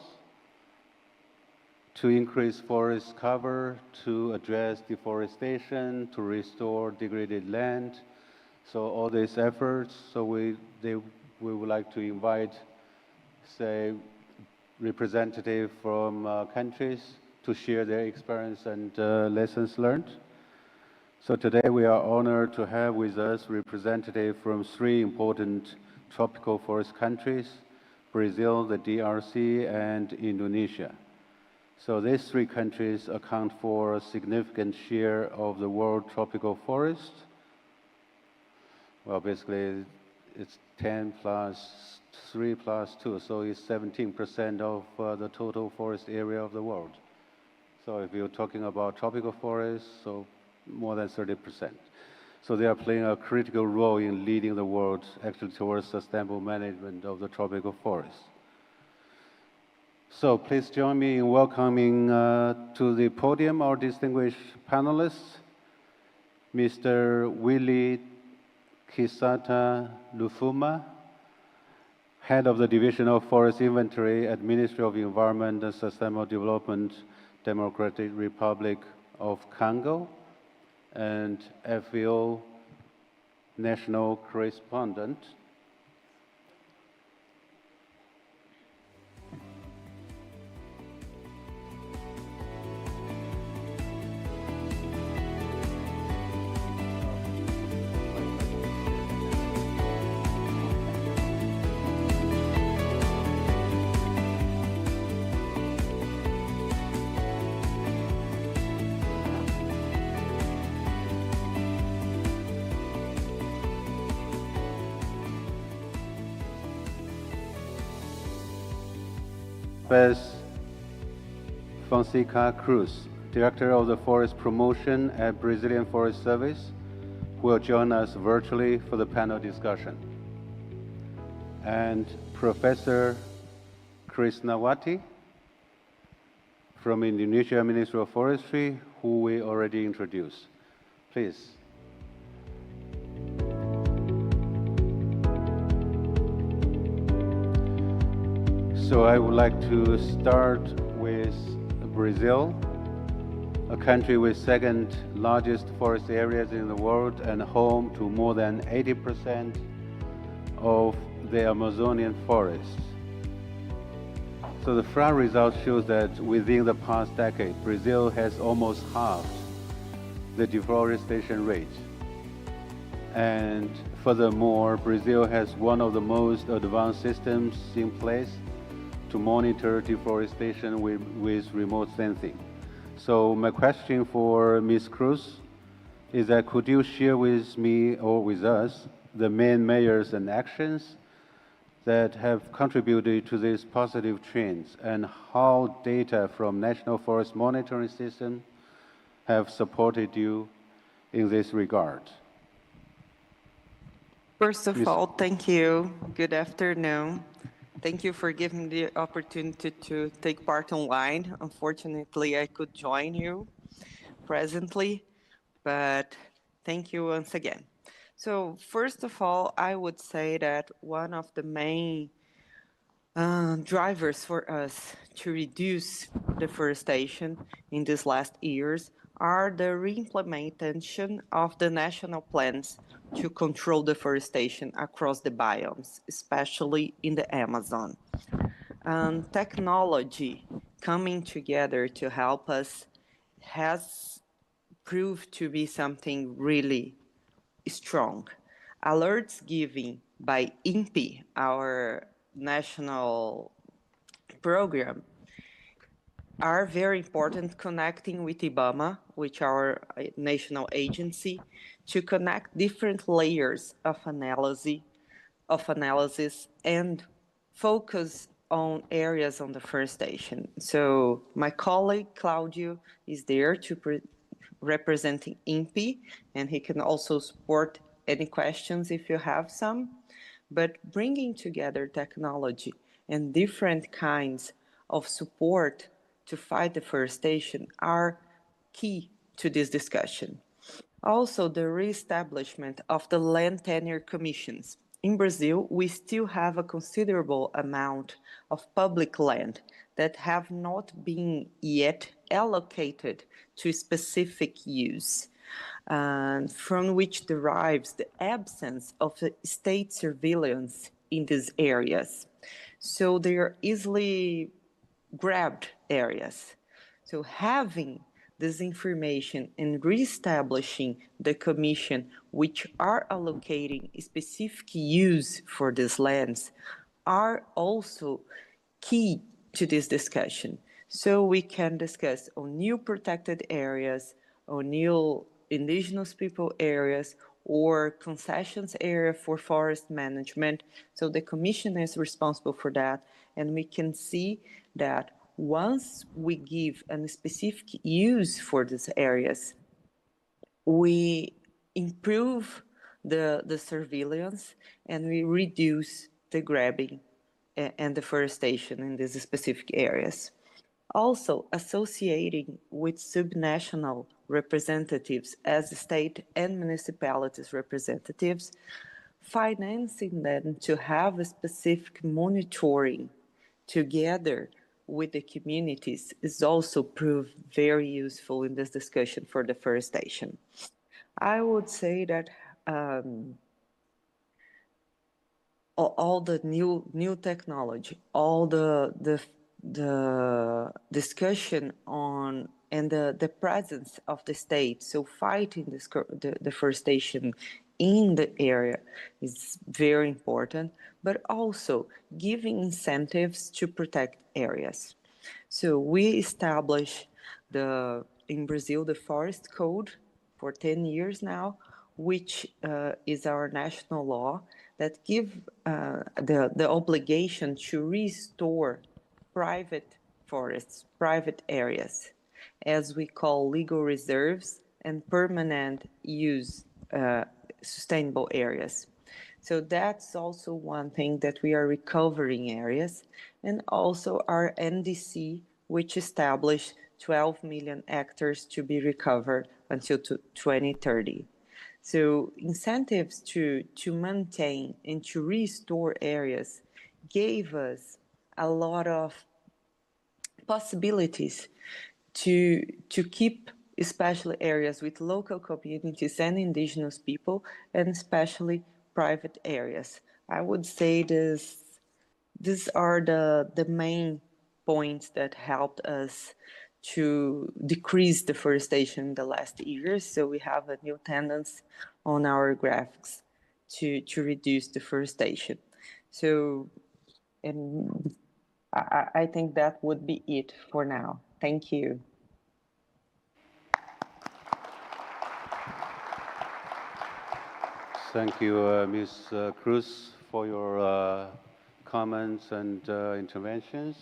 to increase forest cover, to address deforestation, to restore degraded land. So all these efforts, so we would like to invite, say, representatives from countries to share their experience and lessons learned. So today we are honored to have with us representatives from 3 important tropical forest countries, Brazil, the DRC, and Indonesia. So these 3 countries account for a significant share of the world tropical forest. Well, basically it's 10 plus 3 plus 2, so it's 17% of the total forest area of the world. So if you're talking about tropical forests, so more than 30%. So they are playing a critical role in leading the world actually towards sustainable management of the tropical forests. So please join me in welcoming to the podium our distinguished panelists, Mr. Willie Kisata Lufuma, Head of the Division of Forest Inventory at Ministry of Environment and Sustainable Development, Democratic Republic of Congo, and FAO National Correspondent. Fonseca Cruz, Director of the Forest Promotion at Brazilian Forest Service, who will join us virtually for the panel discussion. And Professor Krisnawati from Indonesia Ministry of Forestry, who we already introduced. Please. So I would like to start with Brazil, a country with second largest forest areas in the world and home to more than 80% of the Amazonian forests. So the FRA result shows that within the past decade, Brazil has almost halved the deforestation rate. And furthermore, Brazil has one of the most advanced systems in place to monitor deforestation with remote sensing. So my question for Ms. Cruz is that could you share with me or with us the main measures and actions that have contributed to these positive trends and how data from National Forest Monitoring System have supported you in this regard? First of all, thank you. Good afternoon. Thank you for giving me the opportunity to take part online. Unfortunately, I could join you presently, but thank you once again. So first of all, I would say that one of the main drivers for us to reduce deforestation in these last years are the re-implementation of the national plans to control deforestation across the biomes, especially in the Amazon. Technology coming together to help us has proved to be something really strong. Alerts given by INPE, our national program, are very important, connecting with IBAMA, which our national agency, to connect different layers of analysis and focus on areas on deforestation. So my colleague Claudio is there to representing INPE, and he can also support any questions if you have some. But bringing together technology and different kinds of support to fight deforestation are key to this discussion. Also, the reestablishment of the land tenure commissions. In Brazil, we still have a considerable amount of public land that have not been yet allocated to specific use, from which derives the absence of state surveillance in these areas. So they are easily grabbed areas. So having this information and reestablishing the commission which are allocating specific use for these lands are also key to this discussion. So we can discuss on new protected areas, on new indigenous people areas, or concessions area for forest management. So the commission is responsible for that, and we can see that once we give a specific use for these areas, we improve the surveillance and we reduce the grabbing and deforestation in these specific areas. Also, associating with subnational representatives as state and municipalities representatives, financing them to have a specific monitoring together with the communities is also proved very useful in this discussion for deforestation. I would say that all the new technology, all the discussion on and the presence of the state, so fighting the deforestation in the area is very important, but also giving incentives to protect areas. So we established in Brazil the Forest Code for 10 years now, which is our national law that give the obligation to restore private forests, private areas, as we call legal reserves and permanent use sustainable areas. So that's also one thing that we are recovering areas, and also our NDC, which established 12 million hectares to be recovered until 2030. So incentives to maintain and to restore areas gave us a lot of possibilities to keep especially areas with local communities and indigenous people, and especially private areas. I would say these are the main points that helped us to decrease deforestation in the last years. So we have a new tendency on our graphics to reduce deforestation. So, and I think that would be it for now. Thank you. Thank you, Ms. Cruz, for your comments and interventions.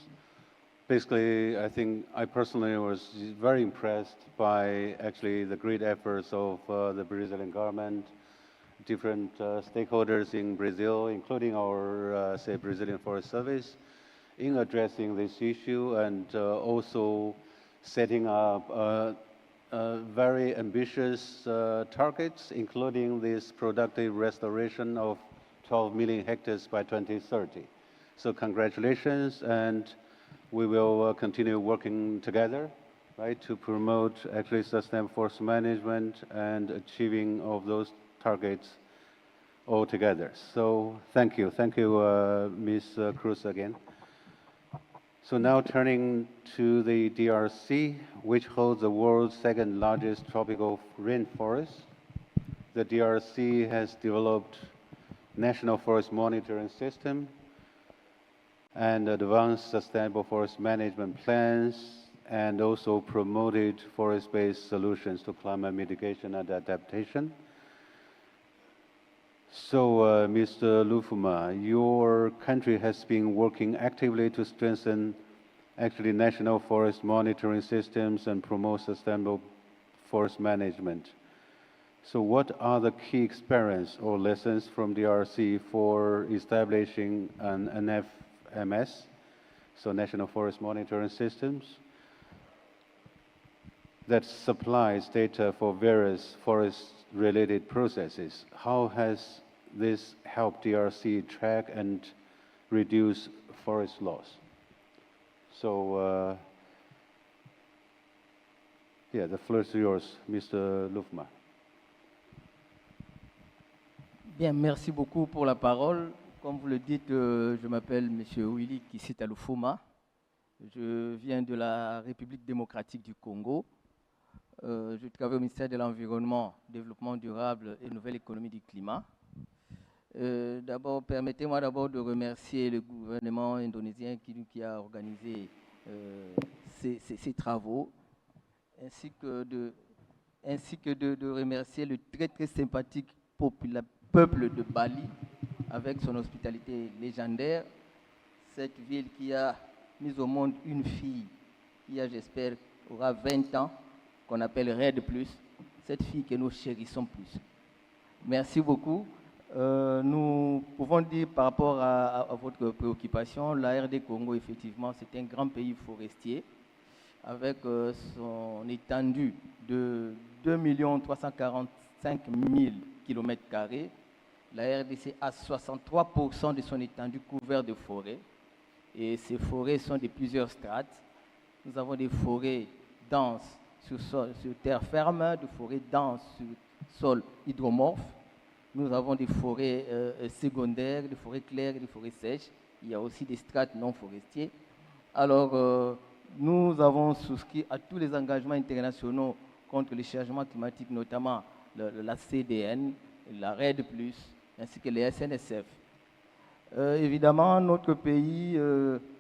Basically, I think I personally was very impressed by actually the great efforts of the Brazilian government, different stakeholders in Brazil, including our, say, Brazilian Forest Service, in addressing this issue and also setting up very ambitious targets, including this productive restoration of 12 million hectares by 2030. So congratulations, and we will continue working together, right, to promote actually sustainable forest management and achieving of those targets all together. So thank you, Ms. Cruz again. So now turning to the DRC, which holds the world's second largest tropical rainforest. The DRC has developed national forest monitoring system and advanced sustainable forest management plans, and also promoted forest-based solutions to climate mitigation and adaptation. So, Mr. Lufuma, your country has been working actively to strengthen actually national forest monitoring systems and promote sustainable forest management. So what are the key experience or lessons from DRC for establishing an NFMS, so National Forest Monitoring Systems, that supplies data for various forest-related processes? How has this helped DRC track and reduce forest loss? So, yeah, the floor is yours, Mr. Lufma. Bien, merci beaucoup pour la parole. Comme vous le dites, je m'appelle M. Willy Kisita Lufuma. Je viens de la République démocratique du Congo. Je travaille au ministère de l'Environnement, Développement durable et Nouvelle économie du climat. D'abord, permettez-moi d'abord de remercier le gouvernement indonésien qui a organisé ces travaux, ainsi que de remercier le très très sympathique peuple de Bali avec son hospitalité légendaire, cette ville qui a mis au monde une fille qui, j'espère, aura 20 ans, qu'on appelle RED+, cette fille que nous chérissons plus. Merci beaucoup. Nous pouvons dire par rapport à votre préoccupation, la RD Congo, effectivement, c'est un grand pays forestier avec son étendue de 2 345 000 km². La RDC a 63% de son étendue couverte de forêts. Et ces forêts sont de plusieurs strates. Nous avons des forêts denses sur terre ferme, des forêts denses sur sol hydromorphe. Nous avons des forêts secondaires, des forêts claires et des forêts sèches. Il y a aussi des strates non forestiers. Alors, nous avons souscrit à tous les engagements internationaux contre le changement climatique, notamment la CDN, la RED+, ainsi que les SNSF. Évidemment, notre pays,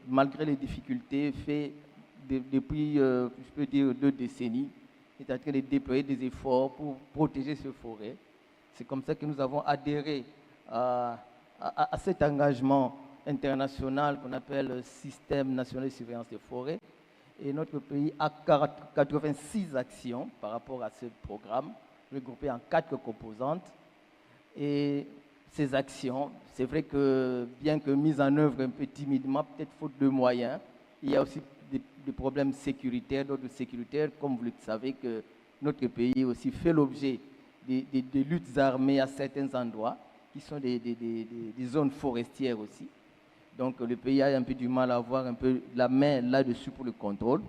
malgré les difficultés, fait depuis, je peux dire, 2 décennies, est en train de déployer des efforts pour protéger ces forêts. C'est comme ça que nous avons adhéré à cet engagement international qu'on appelle le Système national de surveillance des forêts. Et notre pays a 86 actions par rapport à ce programme, regroupées en 4 composantes. Et ces actions, c'est vrai que bien que mises en œuvre un peu timidement, peut-être faute de moyens, il y a aussi des problèmes sécuritaires, d'ordre sécuritaire, comme vous le savez que notre pays aussi fait l'objet des luttes armées à certains endroits, qui sont des zones forestières aussi. Donc le pays a un peu du mal à avoir un peu la main là-dessus pour le contrôle.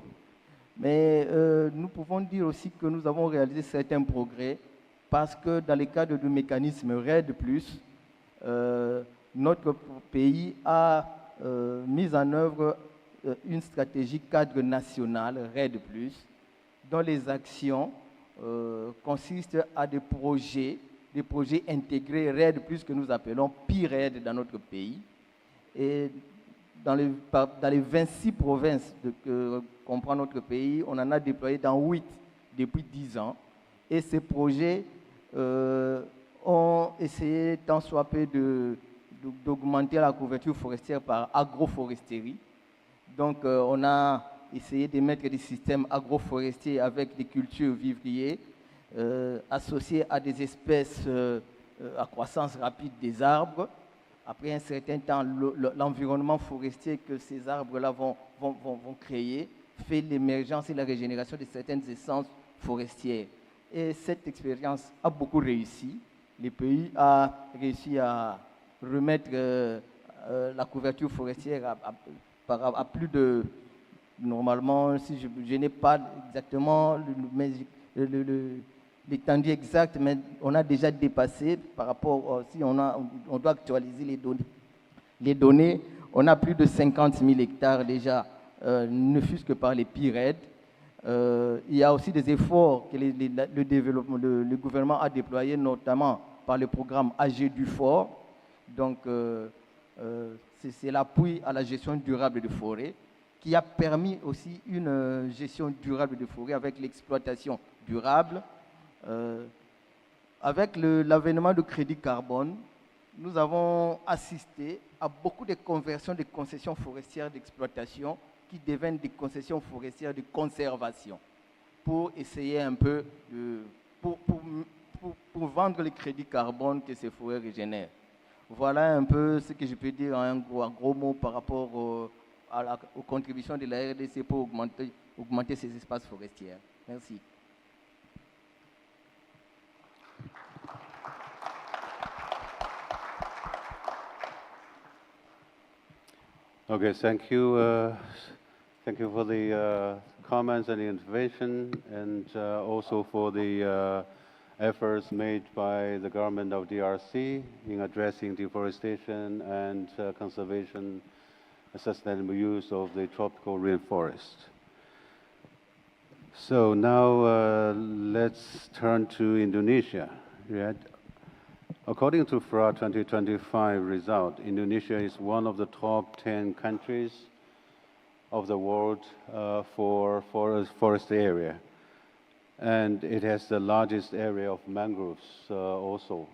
Mais nous pouvons dire aussi que nous avons réalisé certains progrès parce que dans le cadre du mécanisme RED+, notre pays a mis en œuvre une stratégie cadre nationale RED+, dont les actions consistent à des projets intégrés RED+, que nous appelons PIRED dans notre pays. Et dans les 26 provinces que comprend notre pays, on en a déployé dans 8 depuis 10 ans. Et ces projets ont essayé tant soit peu d'augmenter la couverture forestière par agroforesterie. Donc on a essayé de mettre des systèmes agroforestiers avec des cultures vivriers associées à des espèces à croissance rapide des arbres. Après un certain temps, l'environnement forestier que ces arbres-là vont créer fait l'émergence et la régénération de certaines essences forestières. Et cette expérience a beaucoup réussi. Le pays a réussi à remettre la couverture forestière à plus de... Normalement, si je n'ai pas exactement l'étendue exacte, mais on a déjà dépassé par rapport, si on doit actualiser les données, on a plus de 50 000 hectares déjà, ne fût-ce que par les PIRED. Il y a aussi des efforts que le gouvernement a déployés, notamment par le programme AG du Fort. Donc, c'est l'appui à la gestion durable de forêts qui a permis aussi une gestion durable de forêts avec l'exploitation durable. Avec l'avènement du crédit carbone, nous avons assisté à beaucoup de conversions de concessions forestières d'exploitation qui deviennent des concessions forestières de conservation pour essayer un peu pour vendre les crédits carbone que ces forêts régénèrent. Voilà un peu ce que je peux dire en gros mots par rapport aux contributions de la RDC pour augmenter ces espaces forestiers. Merci. Okay, thank you. Thank you for the comments and the intervention, and also for the efforts made by the government of DRC in addressing deforestation and conservation and sustainable use of the tropical rainforest. So now let's turn to Indonesia. According to FRA 2025 result, Indonesia is one of the top 10 countries of the world for forest area. And it has the largest area of mangroves also,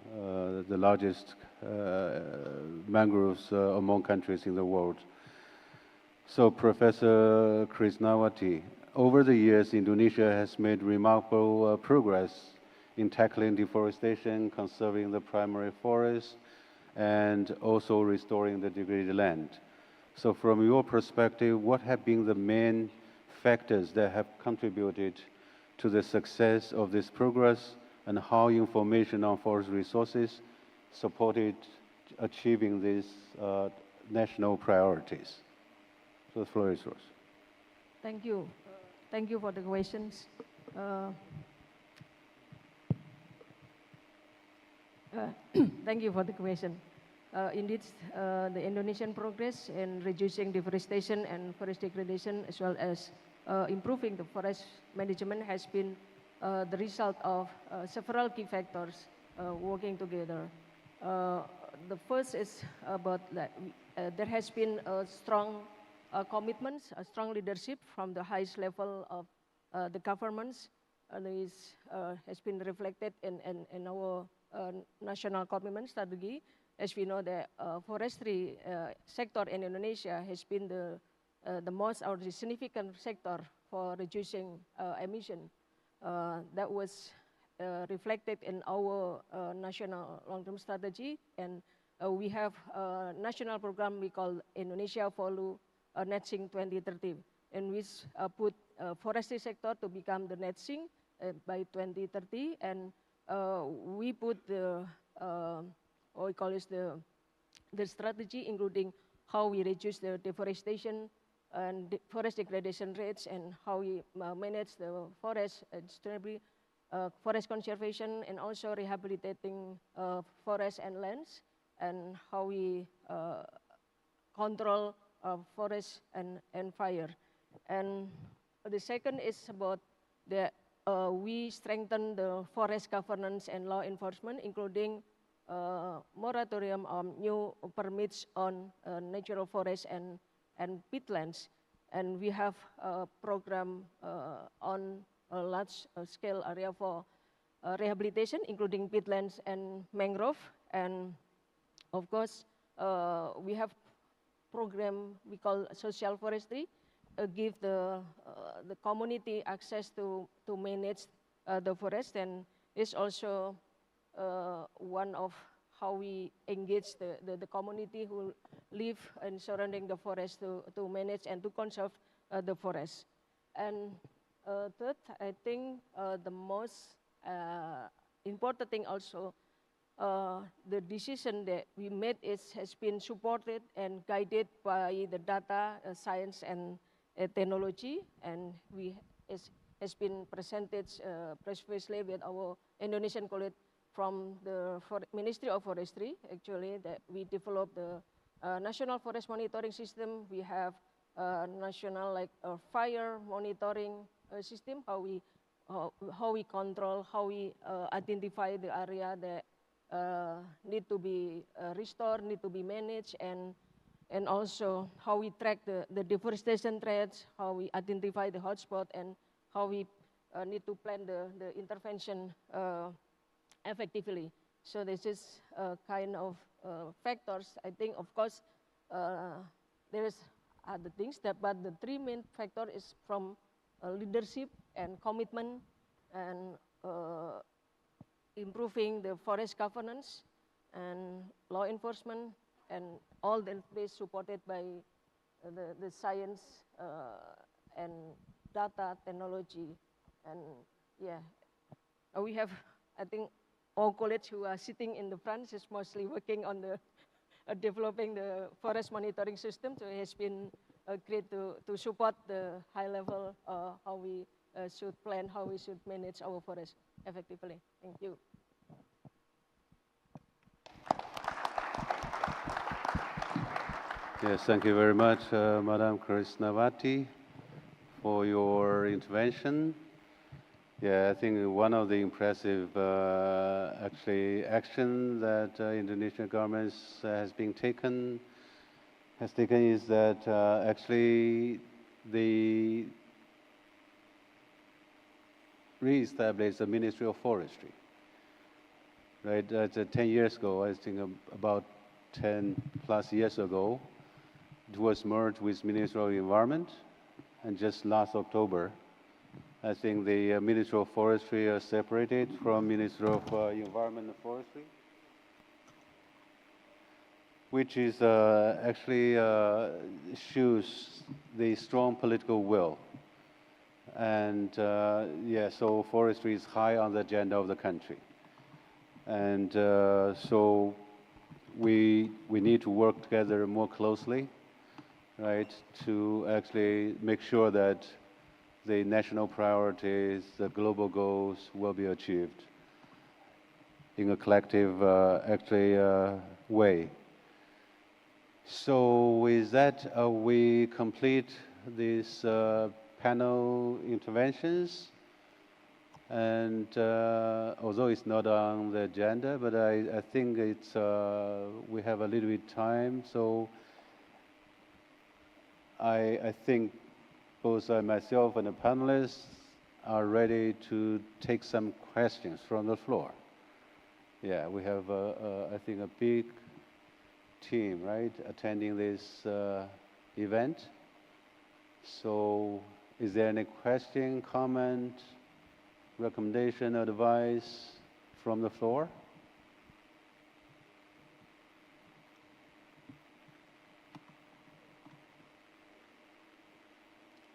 the largest mangroves among countries in the world. So, Professor Krisnawati, over the years, Indonesia has made remarkable progress in tackling deforestation, conserving the primary forest, and also restoring the degraded land. So from your perspective, what have been the main factors that have contributed to the success of this progress, and how information on forest resources supported achieving these national priorities? So the floor is yours. Thank you. Thank you for the questions. Thank you for the question. Indeed, the Indonesian progress in reducing deforestation and forest degradation, as well as improving the forest management, has been the result of several key factors working together. The first is about that there has been a strong commitment, a strong leadership from the highest level of the governments. This has been reflected in our national commitment strategy. As we know, the forestry sector in Indonesia has been the most or the significant sector for reducing emission. That was reflected in our national long-term strategy, and we have a national program we call Indonesia Follow Net Sink 2030, in which put forestry sector to become the net sink by 2030, and we put the what we call is the strategy, including how we reduce the deforestation and forest degradation rates, and how we manage the forest sustainably, forest conservation, and also rehabilitating forests and lands, and how we control forest and fire. And the second is about the we strengthen the forest governance and law enforcement, including moratorium on new permits on natural forests and peatlands. And we have a program on a large scale area for rehabilitation, including peatlands and mangrove. And of course, we have program we call social forestry, give the community access to manage the forest, and is also one of how we engage the community who live and surrounding the forest to manage and to conserve the forest. And third, I think the most important thing also, the decision that we made has been supported and guided by the data, science, and technology, and has been presented previously with our Indonesian colleague from the Ministry of Forestry, actually, that we developed the national forest monitoring system. We have national fire monitoring system, how we control, how we identify the area that need to be restored, need to be managed, and also how we track the deforestation threats, how we identify the hotspot, and how we need to plan the intervention effectively. So this is kind of factors. I think, of course, there is other things, but the three main factor is from leadership and commitment, and improving the forest governance and law enforcement, and all that is supported by the science and data technology. And yeah, we have, I think, all colleagues who are sitting in the front is mostly working on the developing the forest monitoring system. So it has been great to support the high level how we should plan, how we should manage our forest effectively. Thank you. Yes, thank you very much, Madam Krisnawati, for your intervention. Yeah, I think one of the impressive action that Indonesian government has taken is that actually they re-established the Ministry of Forestry. Right, that's 10 years ago, I think about 10 plus years ago. it was merged with Ministry of Environment, and just last October, I think the Ministry of Forestry are separated from Ministry of Environment and Forestry, which is actually shows the strong political will. And yeah, so forestry is high on the agenda of the country. And so we need to work together more closely, right, to actually make sure that the national priorities, the global goals will be achieved in a collective, way. So with that, we complete these panel interventions. And although it's not on the agenda, but I think it's, we have a little bit time. So I think both myself and the panelists are ready to take some questions from the floor. Yeah, we have, I think, a big team, right, attending this event. So is there any question, comment, recommendation, advice from the floor?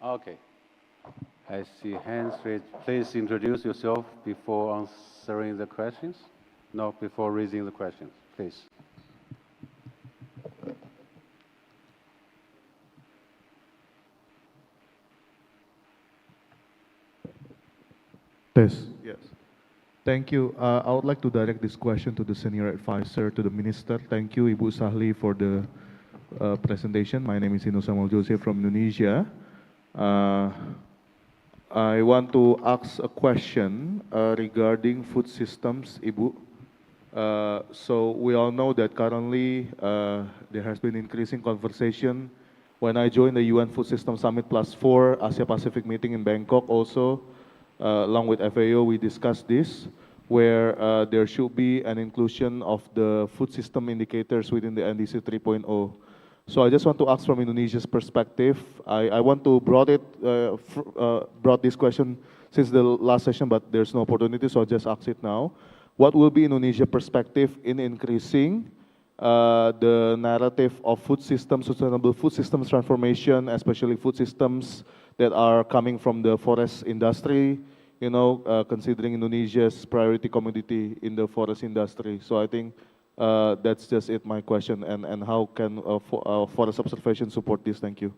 Okay. I see hands raised. Please introduce yourself before answering the questions. No, before raising the questions, please. Yes. Thank you. I would like to direct this question to the senior advisor, to the minister. Thank you, Ibu Sahli, for the presentation. My name is Ino Samuel Joseph from Indonesia. I want to ask a question regarding food systems, Ibu. So we all know that currently there has been increasing conversation. When I joined the UN Food System Summit +4 Asia Pacific meeting in Bangkok also, along with FAO, we discussed this, where there should be an inclusion of the food system indicators within the NDC 3.0. So I just want to ask from Indonesia's perspective. I want to brought this question since the last session, but there's no opportunity, so I'll just ask it now. What will be Indonesia's perspective in increasing the narrative of food systems, sustainable food systems transformation, especially food systems that are coming from the forest industry, you know, considering Indonesia's priority commodity in the forest industry. So I think that's just it, my question, and how can forest observation support this? Thank you.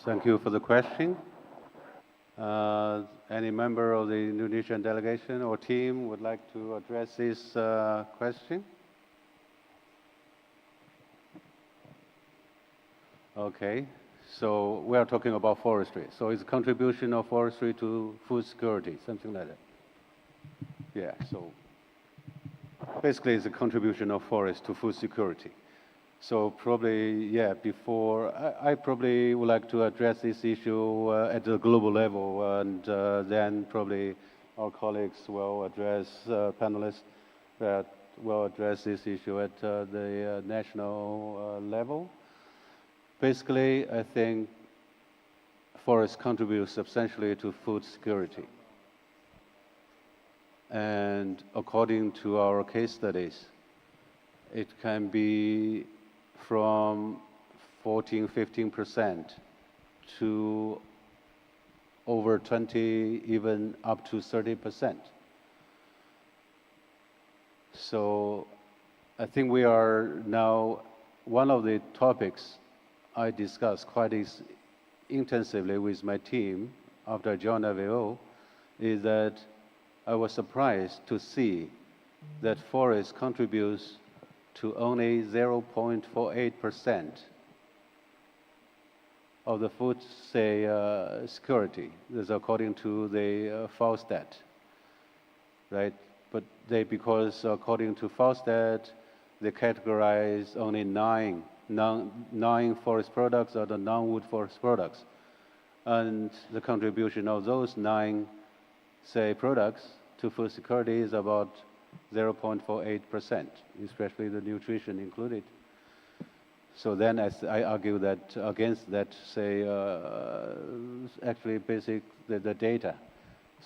Thank you for the question. Any member of the Indonesian delegation or team would like to address this question? Okay, so we are talking about forestry. So it's a contribution of forestry to food security, something like that. Yeah, so basically it's a contribution of forest to food security. So probably, yeah, before, I probably would like to address this issue at the global level, and then probably our colleagues will address, panelists that will address this issue at the national level. Basically, I think forests contribute substantially to food security. And according to our case studies, it can be from 14–15% to over 20, even up to 30%. So I think we are now, one of the topics I discussed quite intensively with my team after I joined FAO is that I was surprised to see that forest contributes to only 0.48% of the food, say, security. This is according to the FAO stat, right? But because according to FAO stat, they categorize only nine forest products or the non-wood forest products. And the contribution of those 9, say, products to food security is about 0.48%, especially the nutrition included. So then as I argue that against that, say, actually basic, the data.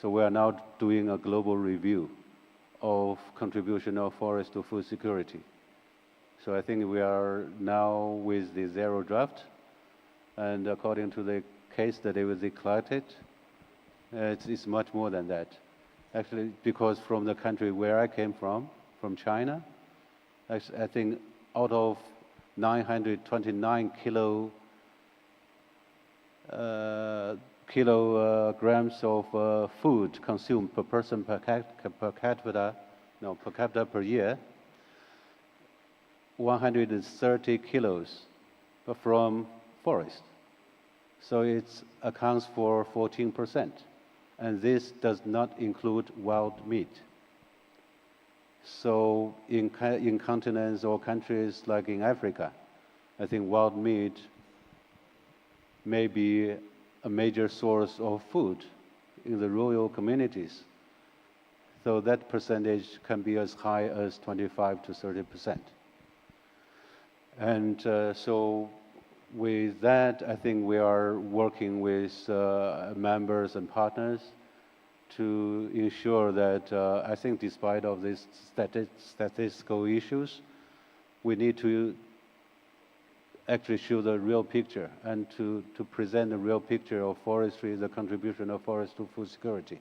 So we are now doing a global review of contribution of forest to food security. So I think we are now with the zero draft, and according to the case study we collected, it's much more than that. Actually, because from the country where I came from China, I think out of 929 kilograms of food consumed per person per capita per year, 130 kilos from forest. So it accounts for 14%. And this does not include wild meat. So in continents or countries like in Africa, I think wild meat may be a major source of food in the rural communities. So that percentage can be as high as 25 to 30%. And so with that, I think we are working with members and partners to ensure that I think despite of these statistical issues, we need to actually show the real picture and to present the real picture of forestry, the contribution of forest to food security.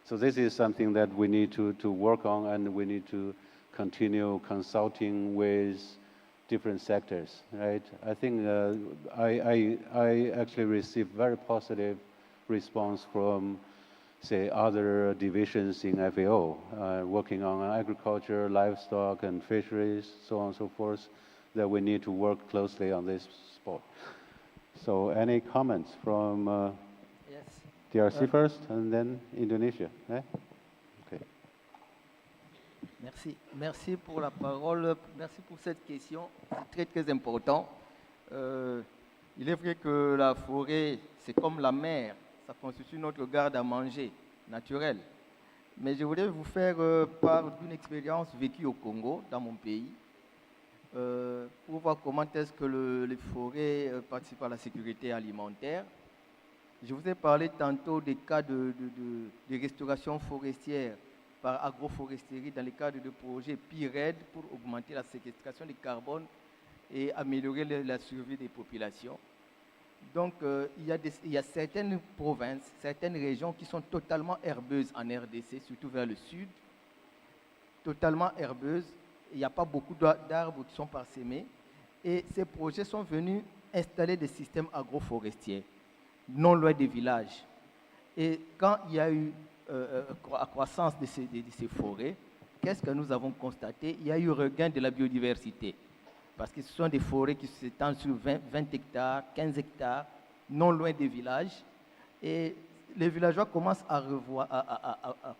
So this is something that we need to work on, and we need to continue consulting with different sectors, right? I think I actually received very positive response from, say, other divisions in FAO, working on agriculture, livestock, and fisheries, so on and so forth, that we need to work closely on this spot. So any comments from Yes. DRC first, and then Indonesia? Eh? Okay. Merci pour la parole, merci pour cette question, c'est très important. Il est vrai que la forêt, c'est comme la mer, ça constitue notre garde à manger naturelle. Mais je voudrais vous faire part d'une expérience vécue au Congo, dans mon pays, pour voir comment est-ce que les forêts participent à la sécurité alimentaire. Je vous ai parlé tantôt des cas de restauration forestière par agroforesterie dans le cadre de projets PIRED pour augmenter la séquestration du carbone et améliorer la survie des populations. Donc, il y a certaines provinces, certaines régions qui sont totalement herbeuses en RDC, surtout vers le sud, totalement herbeuses. Il n'y a pas beaucoup d'arbres qui sont parsemés. Et ces projets sont venus installer des systèmes agroforestiers, non loin des villages. Et quand il y a eu la croissance de ces forêts, qu'est-ce que nous avons constaté? Il y a eu regain de la biodiversité. Parce que ce sont des forêts qui s'étendent sur 20 hectares, 15 hectares, non loin des villages. Et les villageois commencent à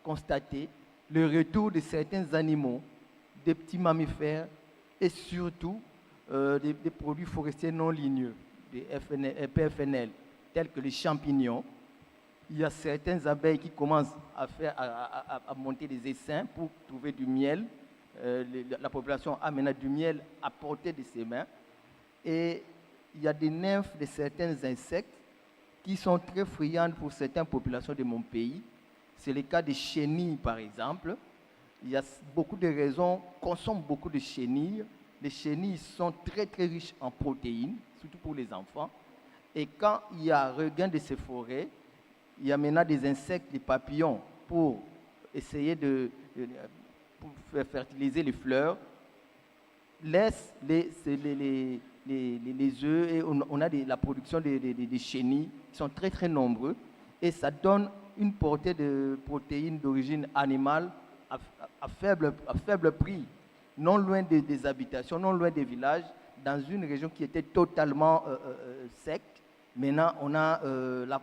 constater le retour de certains animaux, des petits mammifères et surtout des produits forestiers non ligneux, des PFNL, tels que les champignons. Il y a certaines abeilles qui commencent à monter des essaims pour trouver du miel. La population a maintenant du miel à portée de ses mains. Et il y a des nymphes de certains insectes qui sont très friandes pour certaines populations de mon pays. C'est le cas des chenilles, par exemple. Il y a beaucoup de raisons, consomment beaucoup de chenilles. Les chenilles sont très, très riches en protéines, surtout pour les enfants. Et quand il y a regain de ces forêts, il y a maintenant des insectes, des papillons, pour essayer pour faire fertiliser les fleurs, laissent les œufs et on a la production des chenilles qui sont très, très nombreux. Et ça donne une portée de protéines d'origine animale à faible prix, non loin des habitations, non loin des villages, dans une région qui était totalement sec. Maintenant, on a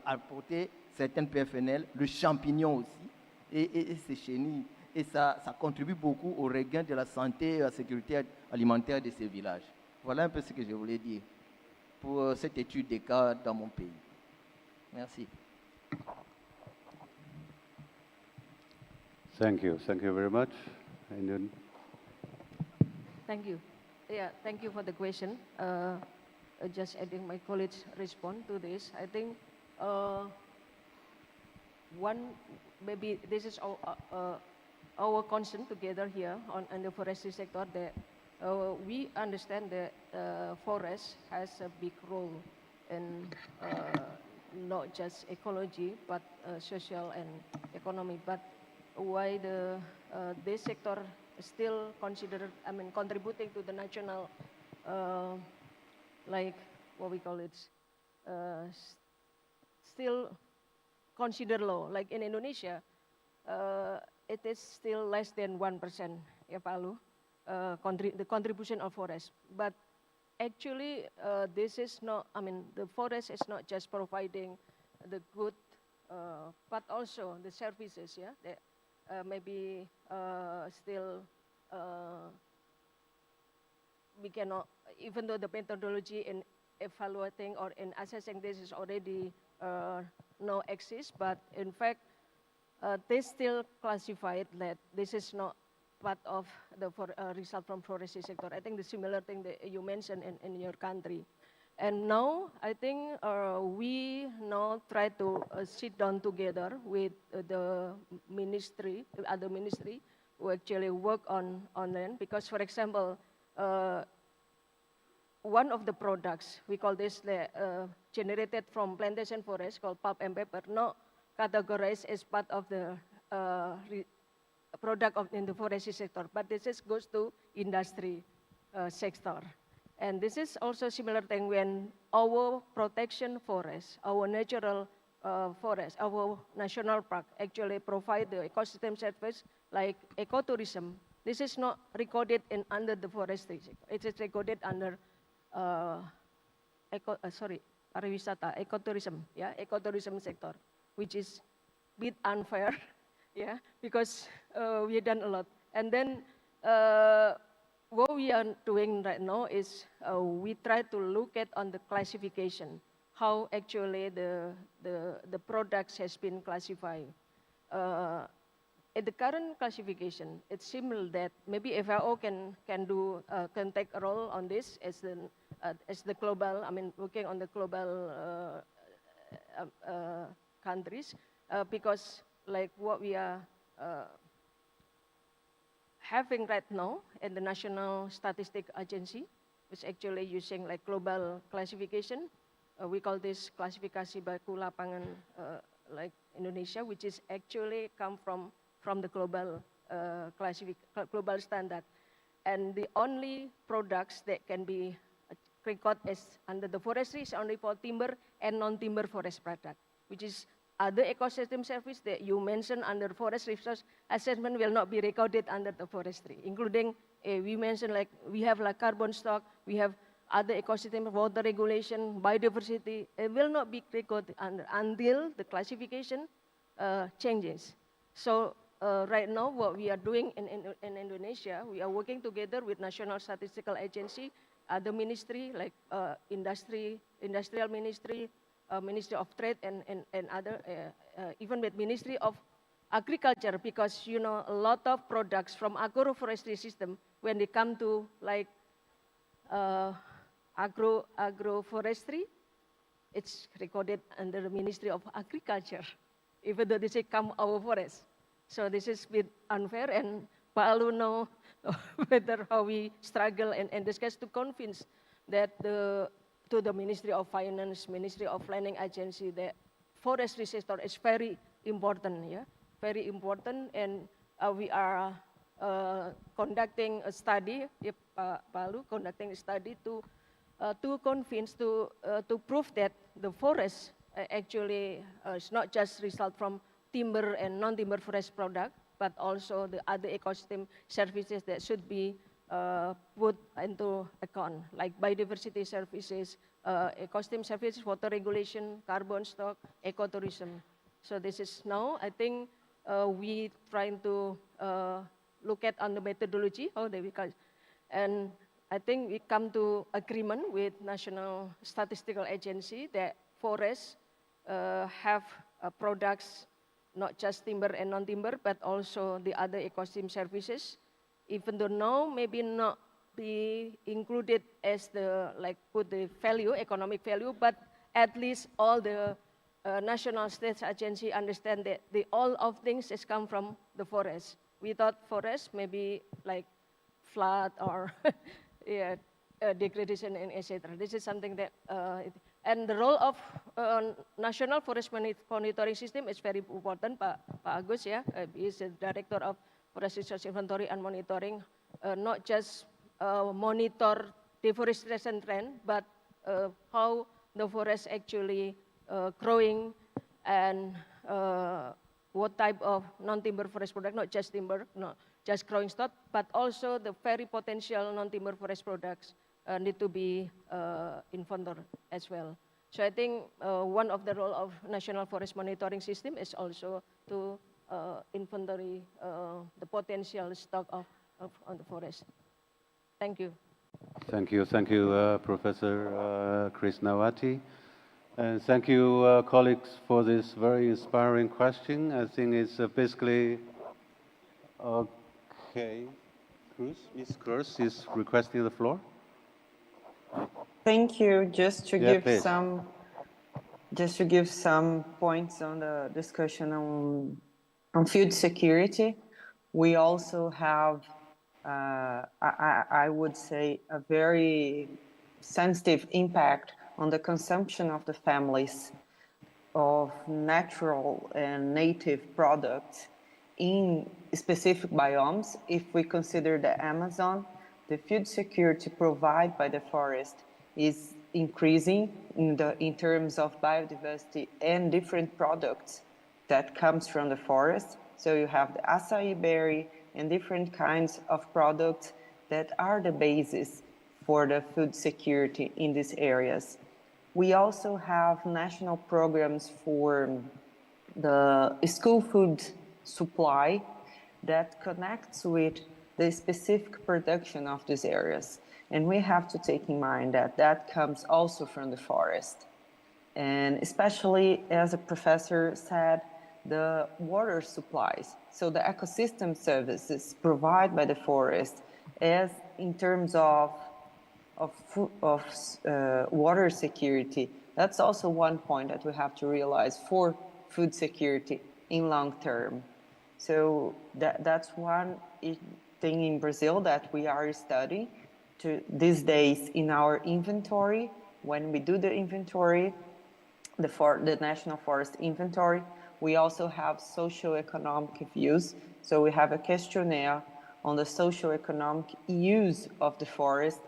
apporté certaines PFNL, le champignon aussi, et ces chenilles. Et ça contribue beaucoup au regain de la santé et à la sécurité alimentaire de ces villages. Voilà un peu ce que je voulais dire pour cette étude des cas dans mon pays. Merci. Thank you very much. Indun. Thank you. Yeah, thank you for the question. Just adding my colleagues' response to this, I think maybe this is our concern together here on the forestry sector, that we understand that forest has a big role in not just ecology, but social and economy. But why this sector is still considered, contributing to the national, like what we call it, still considered low. Like in Indonesia, it is still less than 1%, ya Pak Alu, the contribution of forest. But actually, this is not, the forest is not just providing the good, but also the services, yeah, that maybe still we cannot, even though the methodology in evaluating or in assessing this is already no exist, but in fact, they still classified that this is not part of the result from forestry sector. I think the similar thing that you mentioned in your country. And now, I think we now try to sit down together with the ministry, the other ministry, who actually work on land. Because, for example, one of the products, we call this generated from plantation forest, called pulp and paper, not categorized as part of the product in the forestry sector, but this goes to industry sector. And this is also similar thing when our protection forest, our natural forest, our national park actually provide the ecosystem service like ecotourism. This is not recorded under the forestry sector. It is recorded under pariwisata, ecotourism, yeah, ecotourism sector, which is a bit unfair, yeah, because we have done a lot. And then what we are doing right now is we try to look at on the classification, how actually the products has been classified. At the current classification, it seems that maybe FAO can take a role on this as the global, working on the global countries, because like what we are having right now in the National Statistic Agency, which actually using like global classification. We call this klasifikasi baku lapangan like Indonesia, which is actually come from the global global standard. And the only products that can be recorded as under the forestry is only for timber and non-timber forest product, which is other ecosystem service that you mentioned under forest resource assessment will not be recorded under the forestry, including we mentioned like we have like carbon stock, we have other ecosystem, water regulation, biodiversity. It will not be recorded under until the classification changes. So right now, what we are doing in Indonesia, we are working together with National Statistical Agency, other ministry like industrial ministry, Ministry of Trade, and other, even with Ministry of Agriculture, because you know a lot of products from agroforestry system, when they come to like agroforestry, it's recorded under the Ministry of Agriculture, even though they say come our forest. So this is a bit unfair, and Pak Alu know better how we struggle and discuss to convince that to the Ministry of Finance, Ministry of Planning Agency, the forestry sector is very important, yeah, very important, and we are conducting a study, Pak Alu, conducting a study to convince, to prove that the forest actually is not just result from timber and non-timber forest product, but also the other ecosystem services that should be put into account, like biodiversity services, ecosystem services, water regulation, carbon stock, ecotourism. So this is now, I think we trying to look at on the methodology, how they will, and I think we come to agreement with National Statistical Agency that forests have products, not just timber and non-timber, but also the other ecosystem services even though now maybe not be included as the, like put the value, economic value, but at least all the national state agency understand that all of things has come from the forest. Without forest, maybe like flood or yeah, degradation and etc. This is something that, and the role of National Forest Monitoring System is very important. Pak Agus, yeah, he is the Director of Forest Research Inventory and Monitoring, not just monitor deforestation trend, but how the forest actually growing and what type of non-timber forest product, not just timber, not just growing stock, but also the very potential non-timber forest products need to be inventory as well. So I think one of the role of National Forest Monitoring System is also to inventory the potential stock on the forest. Thank you. Thank you, Professor Krisnawati. And thank you, colleagues, for this very inspiring question. I think it's basically, okay, Ms. Cruz is requesting the floor. Thank you. Just to give some points on the discussion on food security, we also have, I would say, a very sensitive impact on the consumption of the families of natural and native products in specific biomes. If we consider the Amazon, the food security provided by the forest is increasing in terms of biodiversity and different products that comes from the forest. So you have the acai berry and different kinds of products that are the basis for the food security in these areas. We also have national programs for the school food supply that connects with the specific production of these areas. And we have to take in mind that that comes also from the forest. And especially, as the professor said, the water supplies. So the ecosystem services provided by the forest, as in terms of water security, that's also one point that we have to realize for food security in long term. So that's one thing in Brazil that we are studying these days in our inventory. When we do the inventory, the National Forest Inventory, we also have socioeconomic views. So we have a questionnaire on the socioeconomic use of the forest,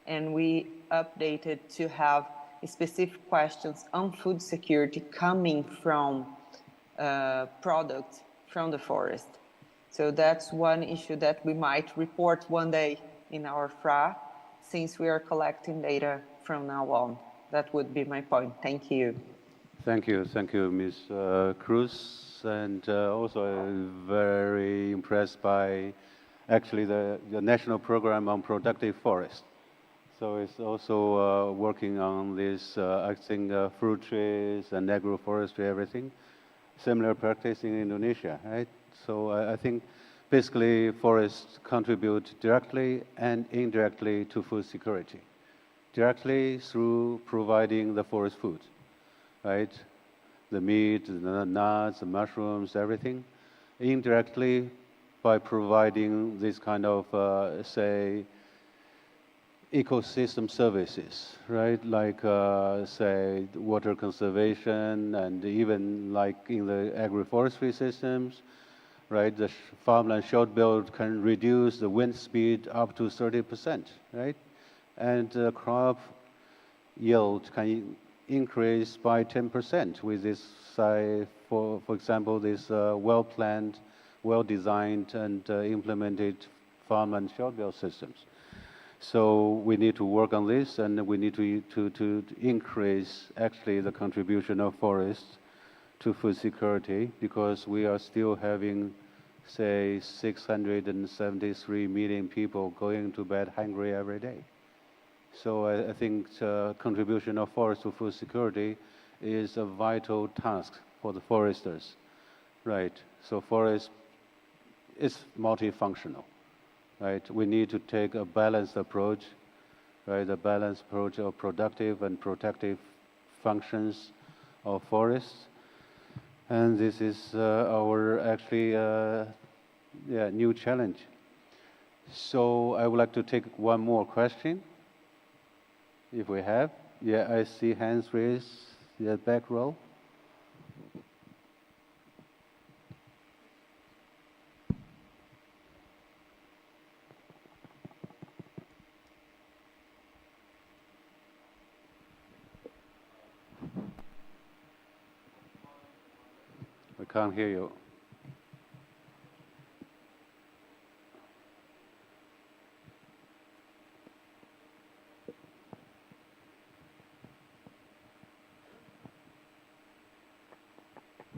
and we updated to have specific questions on food security coming from products from the forest. So that's one issue that we might report one day in our FRA, since we are collecting data from now on. That would be my point. Thank you. Thank you, Ms. Cruz, and also very impressed by actually the national program on productive forest. So it's also working on this, I think, fruit trees and agroforestry, everything. Similar practice in Indonesia, right? So I think basically forests contribute directly and indirectly to food security. Directly through providing the forest food, right? The meat, the nuts, the mushrooms, everything. Indirectly by providing this kind of, say, ecosystem services, right? Like, say, water conservation, and even like in the agroforestry systems, right? The farmland short build can reduce the wind speed up to 30%, right? And crop yield can increase by 10% with this, for example, this well-planned, well-designed and implemented farmland short build systems. So we need to work on this, and we need to increase actually the contribution of forests to food security, because we are still having, say, 673 million people going to bed hungry every day. So I think contribution of forests to food security is a vital task for the foresters, right? So forest is multifunctional, right? We need to take a balanced approach, right? A balanced approach of productive and protective functions of forests. And this is our actually new challenge. So I would like to take one more question, if we have. Yeah, I see hands raised, the back row. We can't hear you.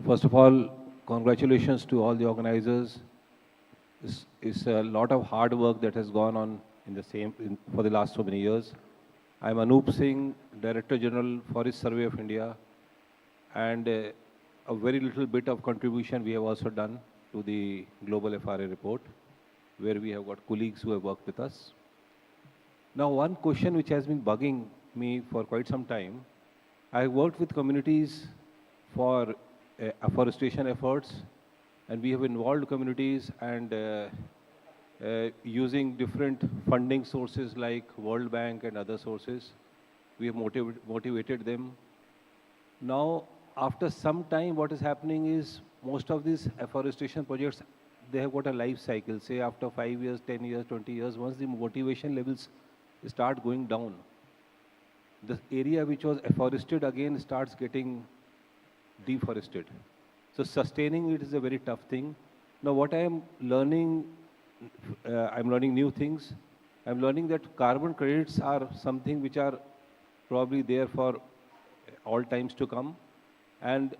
First of all, congratulations to all the organizers. It's a lot of hard work that has gone on for the last so many years. I'm Anup Singh, Director General, Forest Survey of India, and a very little bit of contribution we have also done to the Global FRA report, where we have got colleagues who have worked with us. Now, one question which has been bugging me for quite some time, I worked with communities for afforestation efforts, and we have involved communities and using different funding sources like World Bank and other sources. We have motivated them. Now, after some time, what is happening is most of these afforestation projects, they have got a life cycle. Say after 5 years, 10 years, 20 years, once the motivation levels start going down, the area which was afforested again starts getting deforested. So sustaining it is a very tough thing. Now what I am learning, I'm learning new things. I'm learning that carbon credits are something which are probably there for all times to come. And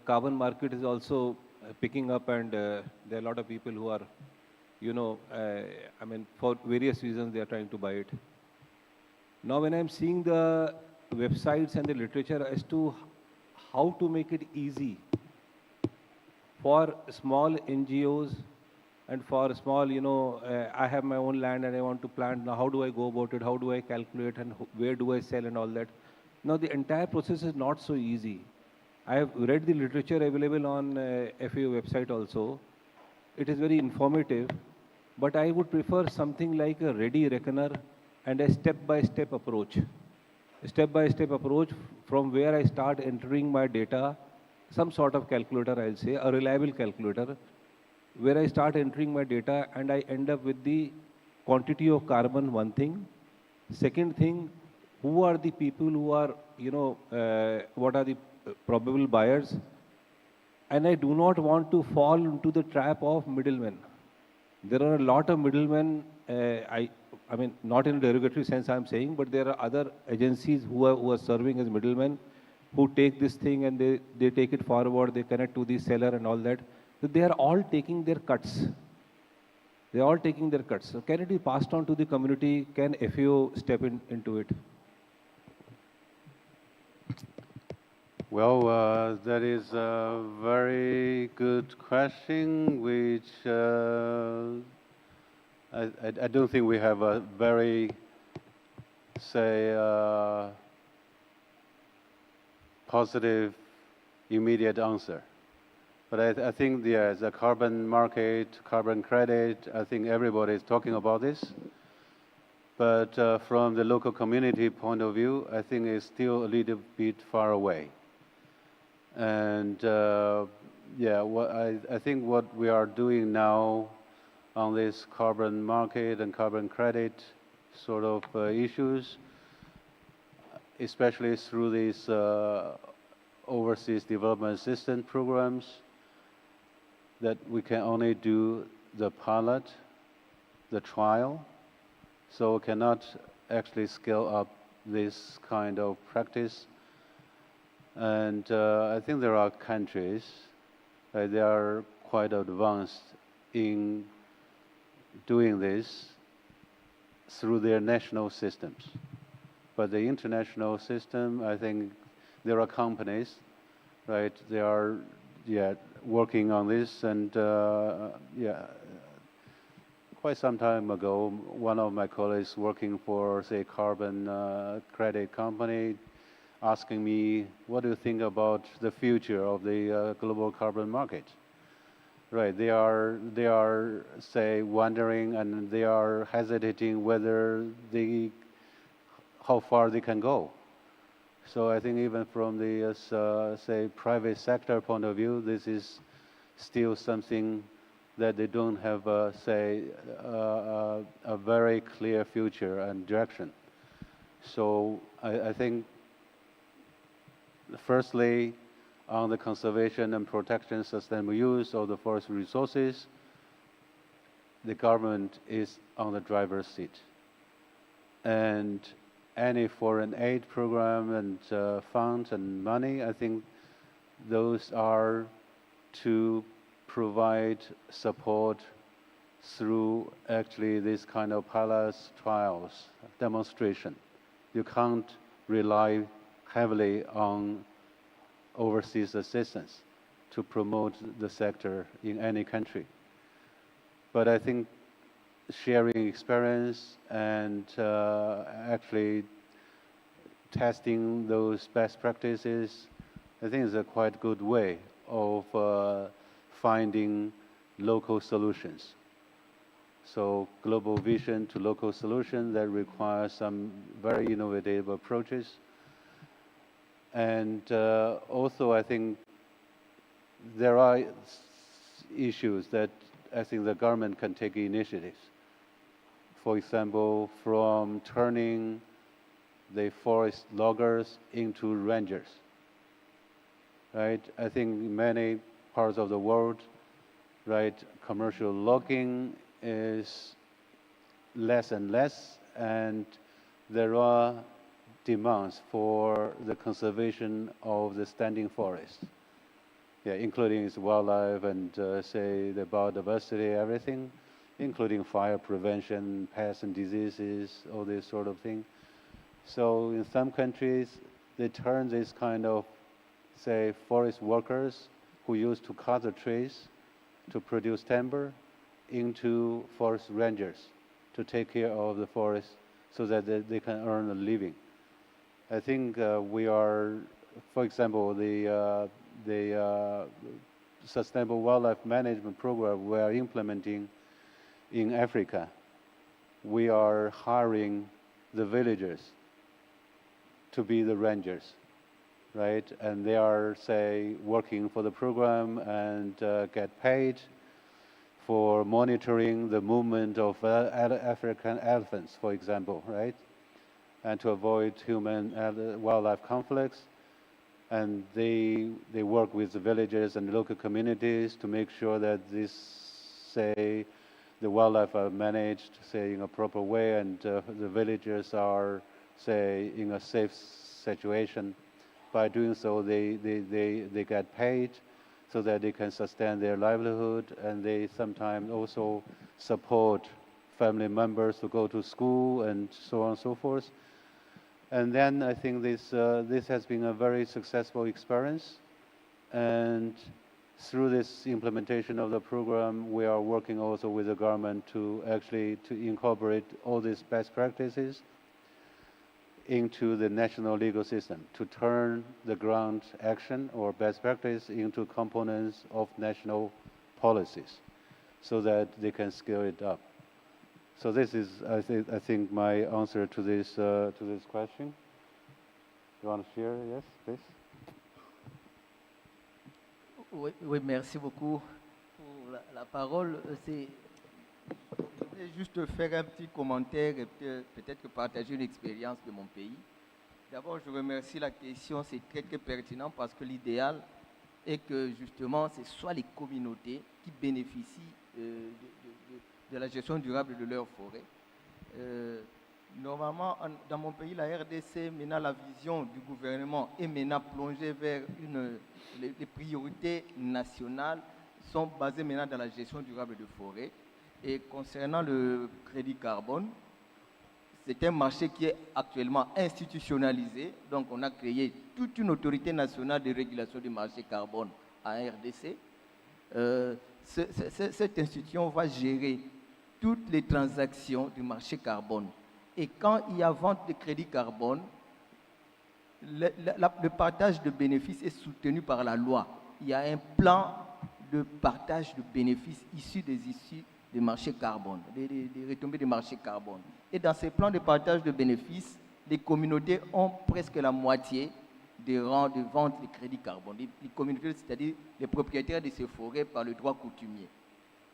carbon market is also picking up, and there are a lot of people who are, for various reasons they are trying to buy it. Now when I'm seeing the websites and the literature as to how to make it easy for small NGOs and for small, I have my own land and I want to plant. Now how do I go about it? How do I calculate, and where do I sell and all that? Now the entire process is not so easy. I have read the literature available on FAO website also. It is very informative, but I would prefer something like a ready reckoner and a step-by-step approach. A step-by-step approach from where I start entering my data, some sort of calculator, I'll say, a reliable calculator, where I start entering my data and I end up with the quantity of carbon, one thing. Second thing, who are the people who are, what are the probable buyers? And I do not want to fall into the trap of middlemen. There are a lot of middlemen, I mean, not in a derogatory sense I'm saying, but there are other agencies who are serving as middlemen, who take this thing and they take it forward, they connect to the seller and all that. So they are all taking their cuts. They are all taking their cuts. So can it be passed on to the community? Can FAO step into it? Well, that is a very good question, which I don't think we have a very, say, positive, immediate answer. But I think the carbon market, carbon credit, I think everybody is talking about this. But from the local community point of view, I think it's still a little bit far away. And I think what we are doing now on this carbon market and carbon credit sort of issues, especially through these overseas development assistance programs, that we can only do the pilot, the trial, so cannot actually scale up this kind of practice. And I think there are countries, they are quite advanced in doing this through their national systems. But the international system, I think there are companies, right, they are quite some time ago, one of my colleagues working for, say, carbon credit company, asking me, what do you think about the future of the global carbon market? Right, they are, say, wondering and they are hesitating whether how far they can go. So I think even from the, say, private sector point of view, this is still something that they don't have, say, a very clear future and direction. So I think, firstly, on the conservation and protection, sustainable use of the forest resources, the government is on the driver's seat. And any foreign aid program and funds and money, I think those are to provide support through actually this kind of pilot trials, demonstration. You can't rely heavily on overseas assistance to promote the sector in any country. But I think sharing experience and actually testing those best practices, I think is a quite good way of finding local solutions. So global vision to local solutions that require some very innovative approaches. And also I think there are issues that I think the government can take initiatives. For example, from turning the forest loggers into rangers, right? I think in many parts of the world, right, commercial logging is less and less, and there are demands for the conservation of the standing forest, yeah, including its wildlife and say the biodiversity, everything, including fire prevention, pests and diseases, all this sort of thing. So in some countries, they turn this kind of, say, forest workers who used to cut the trees to produce timber into forest rangers to take care of the forest so that they can earn a living. I think we are, for example, the Sustainable Wildlife Management Program we are implementing in Africa. We are hiring the villagers to be the rangers, right? And they are, say, working for the program and get paid for monitoring the movement of African elephants, for example, right? And to avoid human-wildlife conflicts. And they work with the villagers and local communities to make sure that this, say, the wildlife are managed, say, in a proper way, and the villagers are, say, in a safe situation. By doing so, they get paid so that they can sustain their livelihood, and they sometimes also support family members to go to school and so on and so forth. And then I think this has been a very successful experience. And through this implementation of the program, we are working also with the government to actually incorporate all these best practices into the national legal system, to turn the ground action or best practice into components of national policies so that they can scale it up. So this is, I think, my answer to this question. You want to share? Yes, please. Oui, merci beaucoup pour la parole. Je voulais juste faire un petit commentaire et peut-être partager une expérience de mon pays. D'abord, je remercie la question, c'est très, très pertinent parce que l'idéal est que justement, ce soit les communautés qui bénéficient de la gestion durable de leurs forêts. Normalement, dans mon pays, la RDC, maintenant la vision du gouvernement est maintenant plongée vers les priorités nationales sont basées maintenant dans la gestion durable de forêts. Et concernant le crédit carbone, c'est un marché qui est actuellement institutionnalisé. Donc, on a créé toute une autorité nationale de régulation du marché carbone en RDC. Cette institution va gérer toutes les transactions du marché carbone. Et quand il y a vente de crédit carbone, le partage de bénéfices est soutenu par la loi. Il y a un plan de partage de bénéfices issus des marchés carbone, des retombées du marché carbone. Et dans ces plans de partage de bénéfices, les communautés ont presque la moitié des rangs de vente de crédit carbone. Les communautés, c'est-à-dire les propriétaires de ces forêts par le droit coutumier.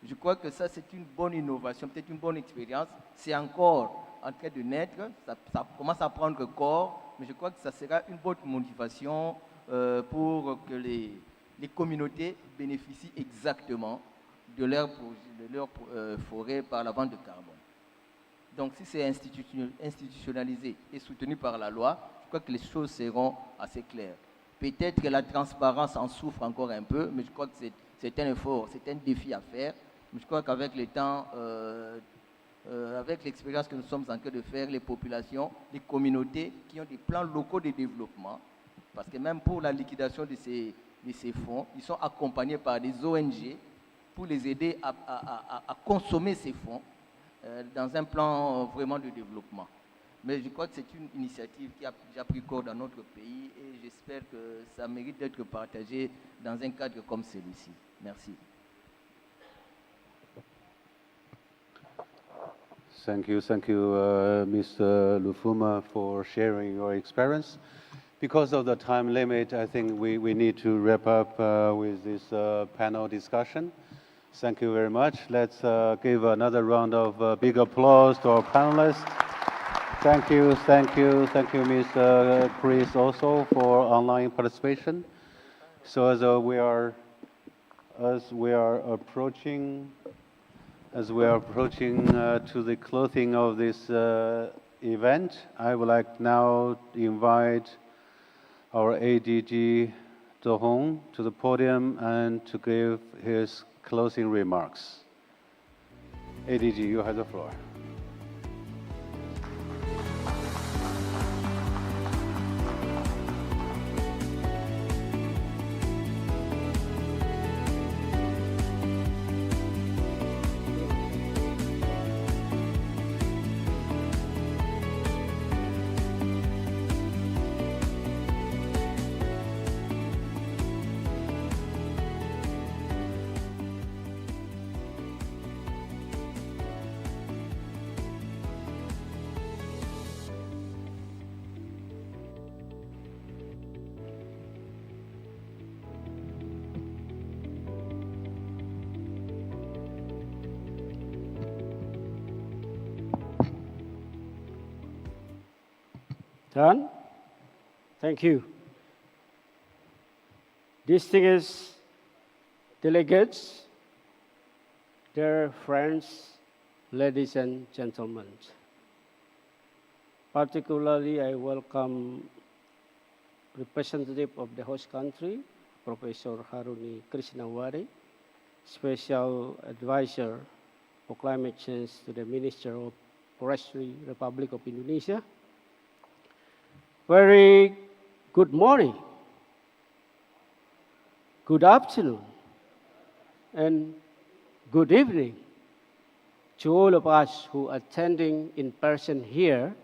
Je crois que ça, c'est une bonne innovation, peut-être une bonne expérience. C'est encore en train de naître, ça commence à prendre corps, mais je crois que ça sera une bonne motivation pour que les communautés bénéficient exactement de leur forêt par la vente de carbone. Donc, si c'est institutionnalisé et soutenu par la loi, je crois que les choses seront assez claires. Peut-être que la transparence en souffre encore un peu, mais je crois que c'est un effort, c'est un défi à faire. Mais je crois qu'avec le temps, avec l'expérience que nous sommes en train de faire, les populations, les communautés qui ont des plans locaux de développement, parce que même pour la liquidation de ces fonds, ils sont accompagnés par des ONG pour les aider à consommer ces fonds dans un plan vraiment de développement. Mais je crois que c'est une initiative qui a déjà pris corps dans notre pays et j'espère que ça mérite d'être partagé dans un cadre comme celui-ci. Merci. Thank you, Mr. Lufuma, for sharing your experience. Because of the time limit, I think we need to wrap up with this panel discussion. Thank you very much. Let's give another round of big applause to our panelists. Thank you, Mr. Chris, also for online participation. So as we are approaching to the closing of this event, I would like now to invite our ADG Dohong to the podium and to give his closing remarks. ADG, you have the floor. Done? Thank you. Distinguished delegates, dear friends, ladies and gentlemen. Particularly, I welcome representative of the host country, Professor Haruni Krisnawati, Special Advisor for Climate Change to the Minister of Forestry, Republic of Indonesia. Very good morning, good afternoon, and good evening to all of us who are attending in person here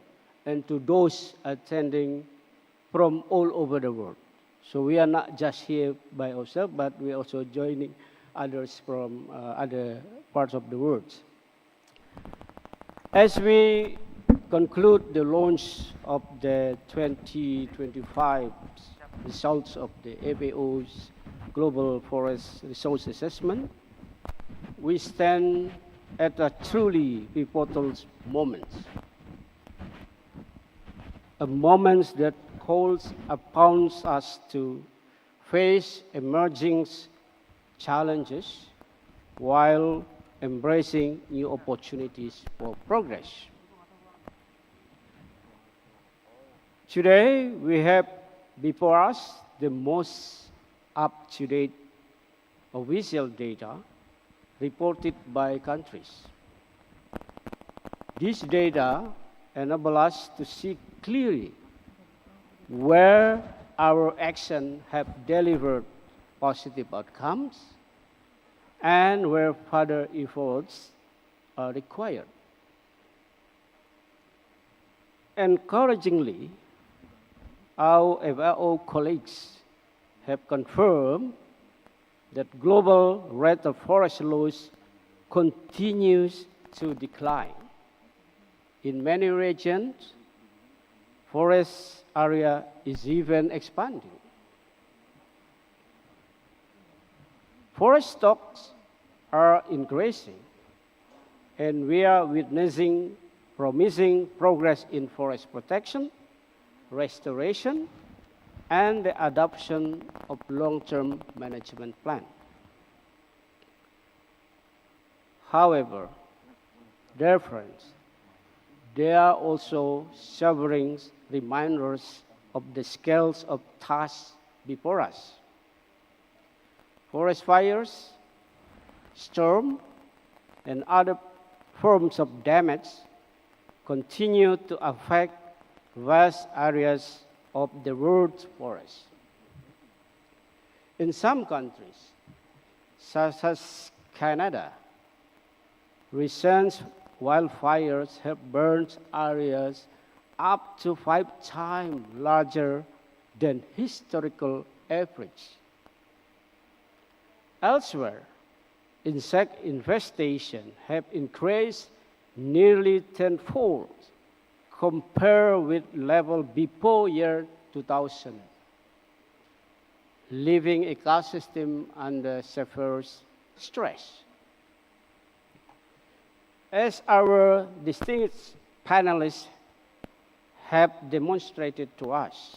and to those attending from all over the world. So we are not just here by ourselves, but we are also joining others from other parts of the world. As we conclude the launch of the 2025 results of the FAO's Global Forest Resource Assessment, we stand at a truly pivotal moment. A moment that calls upon us to face emerging challenges while embracing new opportunities for progress. Today, we have before us the most up-to-date official data reported by countries. This data enable us to see clearly where our actions have delivered positive outcomes and where further efforts are required. Encouragingly, our FAO colleagues have confirmed that global rate of forest loss continues to decline. In many regions, forest area is even expanding. Forest stocks are increasing, and we are witnessing promising progress in forest protection, restoration, and the adoption of long-term management plan. However, dear friends, there are also sobering reminders of the scales of tasks before us. Forest fires, storm, and other forms of damage continue to affect vast areas of the world's forests. In some countries, such as Canada, recent wildfires have burned areas up to 5 times larger than historical average. Elsewhere, insect infestation have increased nearly tenfold compared with level before year 2000, leaving ecosystem under severe stress. As our distinguished panelists have demonstrated to us,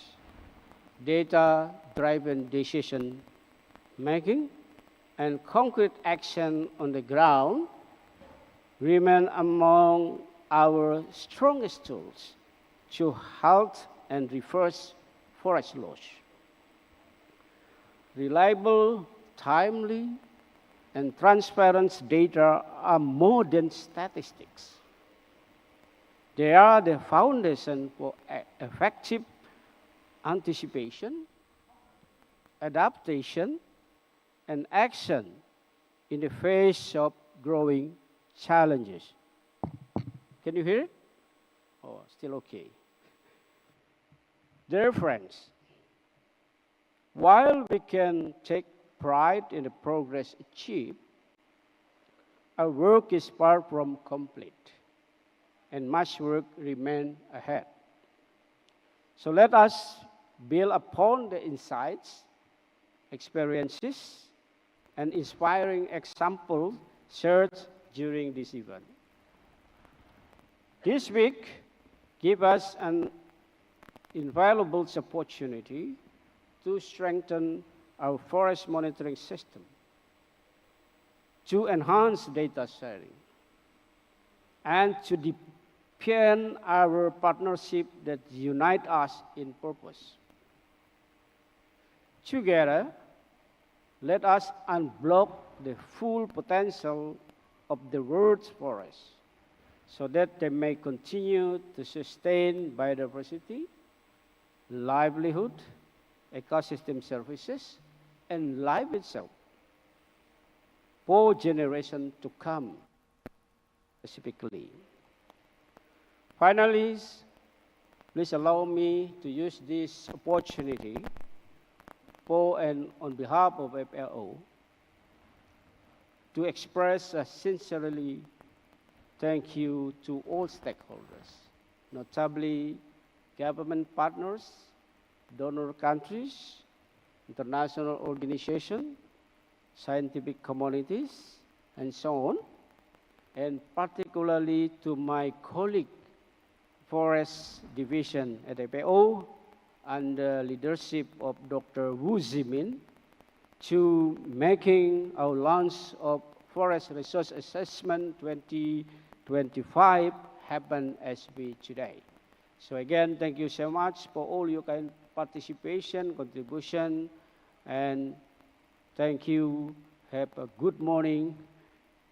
data-driven decision-making and concrete action on the ground remain among our strongest tools to halt and reverse forest loss. Reliable, timely, and transparent data are more than statistics. They are the foundation for effective anticipation, adaptation, and action in the face of growing challenges. Can you hear it? Oh, still okay. Dear friends, while we can take pride in the progress achieved, our work is far from complete, and much work remains ahead. So let us build upon the insights, experiences, and inspiring examples shared during this event. This week gives us an invaluable opportunity to strengthen our forest monitoring system, to enhance data sharing, and to deepen our partnership that unite us in purpose. Together, let us unblock the full potential of the world's forests so that they may continue to sustain biodiversity, livelihood, ecosystem services, and life itself for generations to come, specifically. Finally, please allow me to use this opportunity for and on behalf of FAO to express a sincerely thank you to all stakeholders, notably government partners, donor countries, international organizations, scientific communities, and so on, and particularly to my colleague, Forest Division at FAO, under leadership of Dr. Wu Zimin, to making our launch of Forest Resource Assessment 2025 happen as we today. So again, thank you so much for all your kind participation, contribution, and thank you. Have a good morning,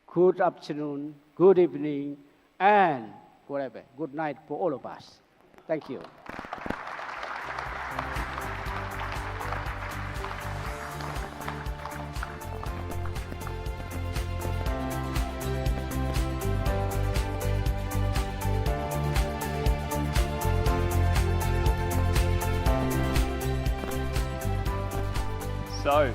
good afternoon, good evening, and whatever. Good night for all of us. Thank you. So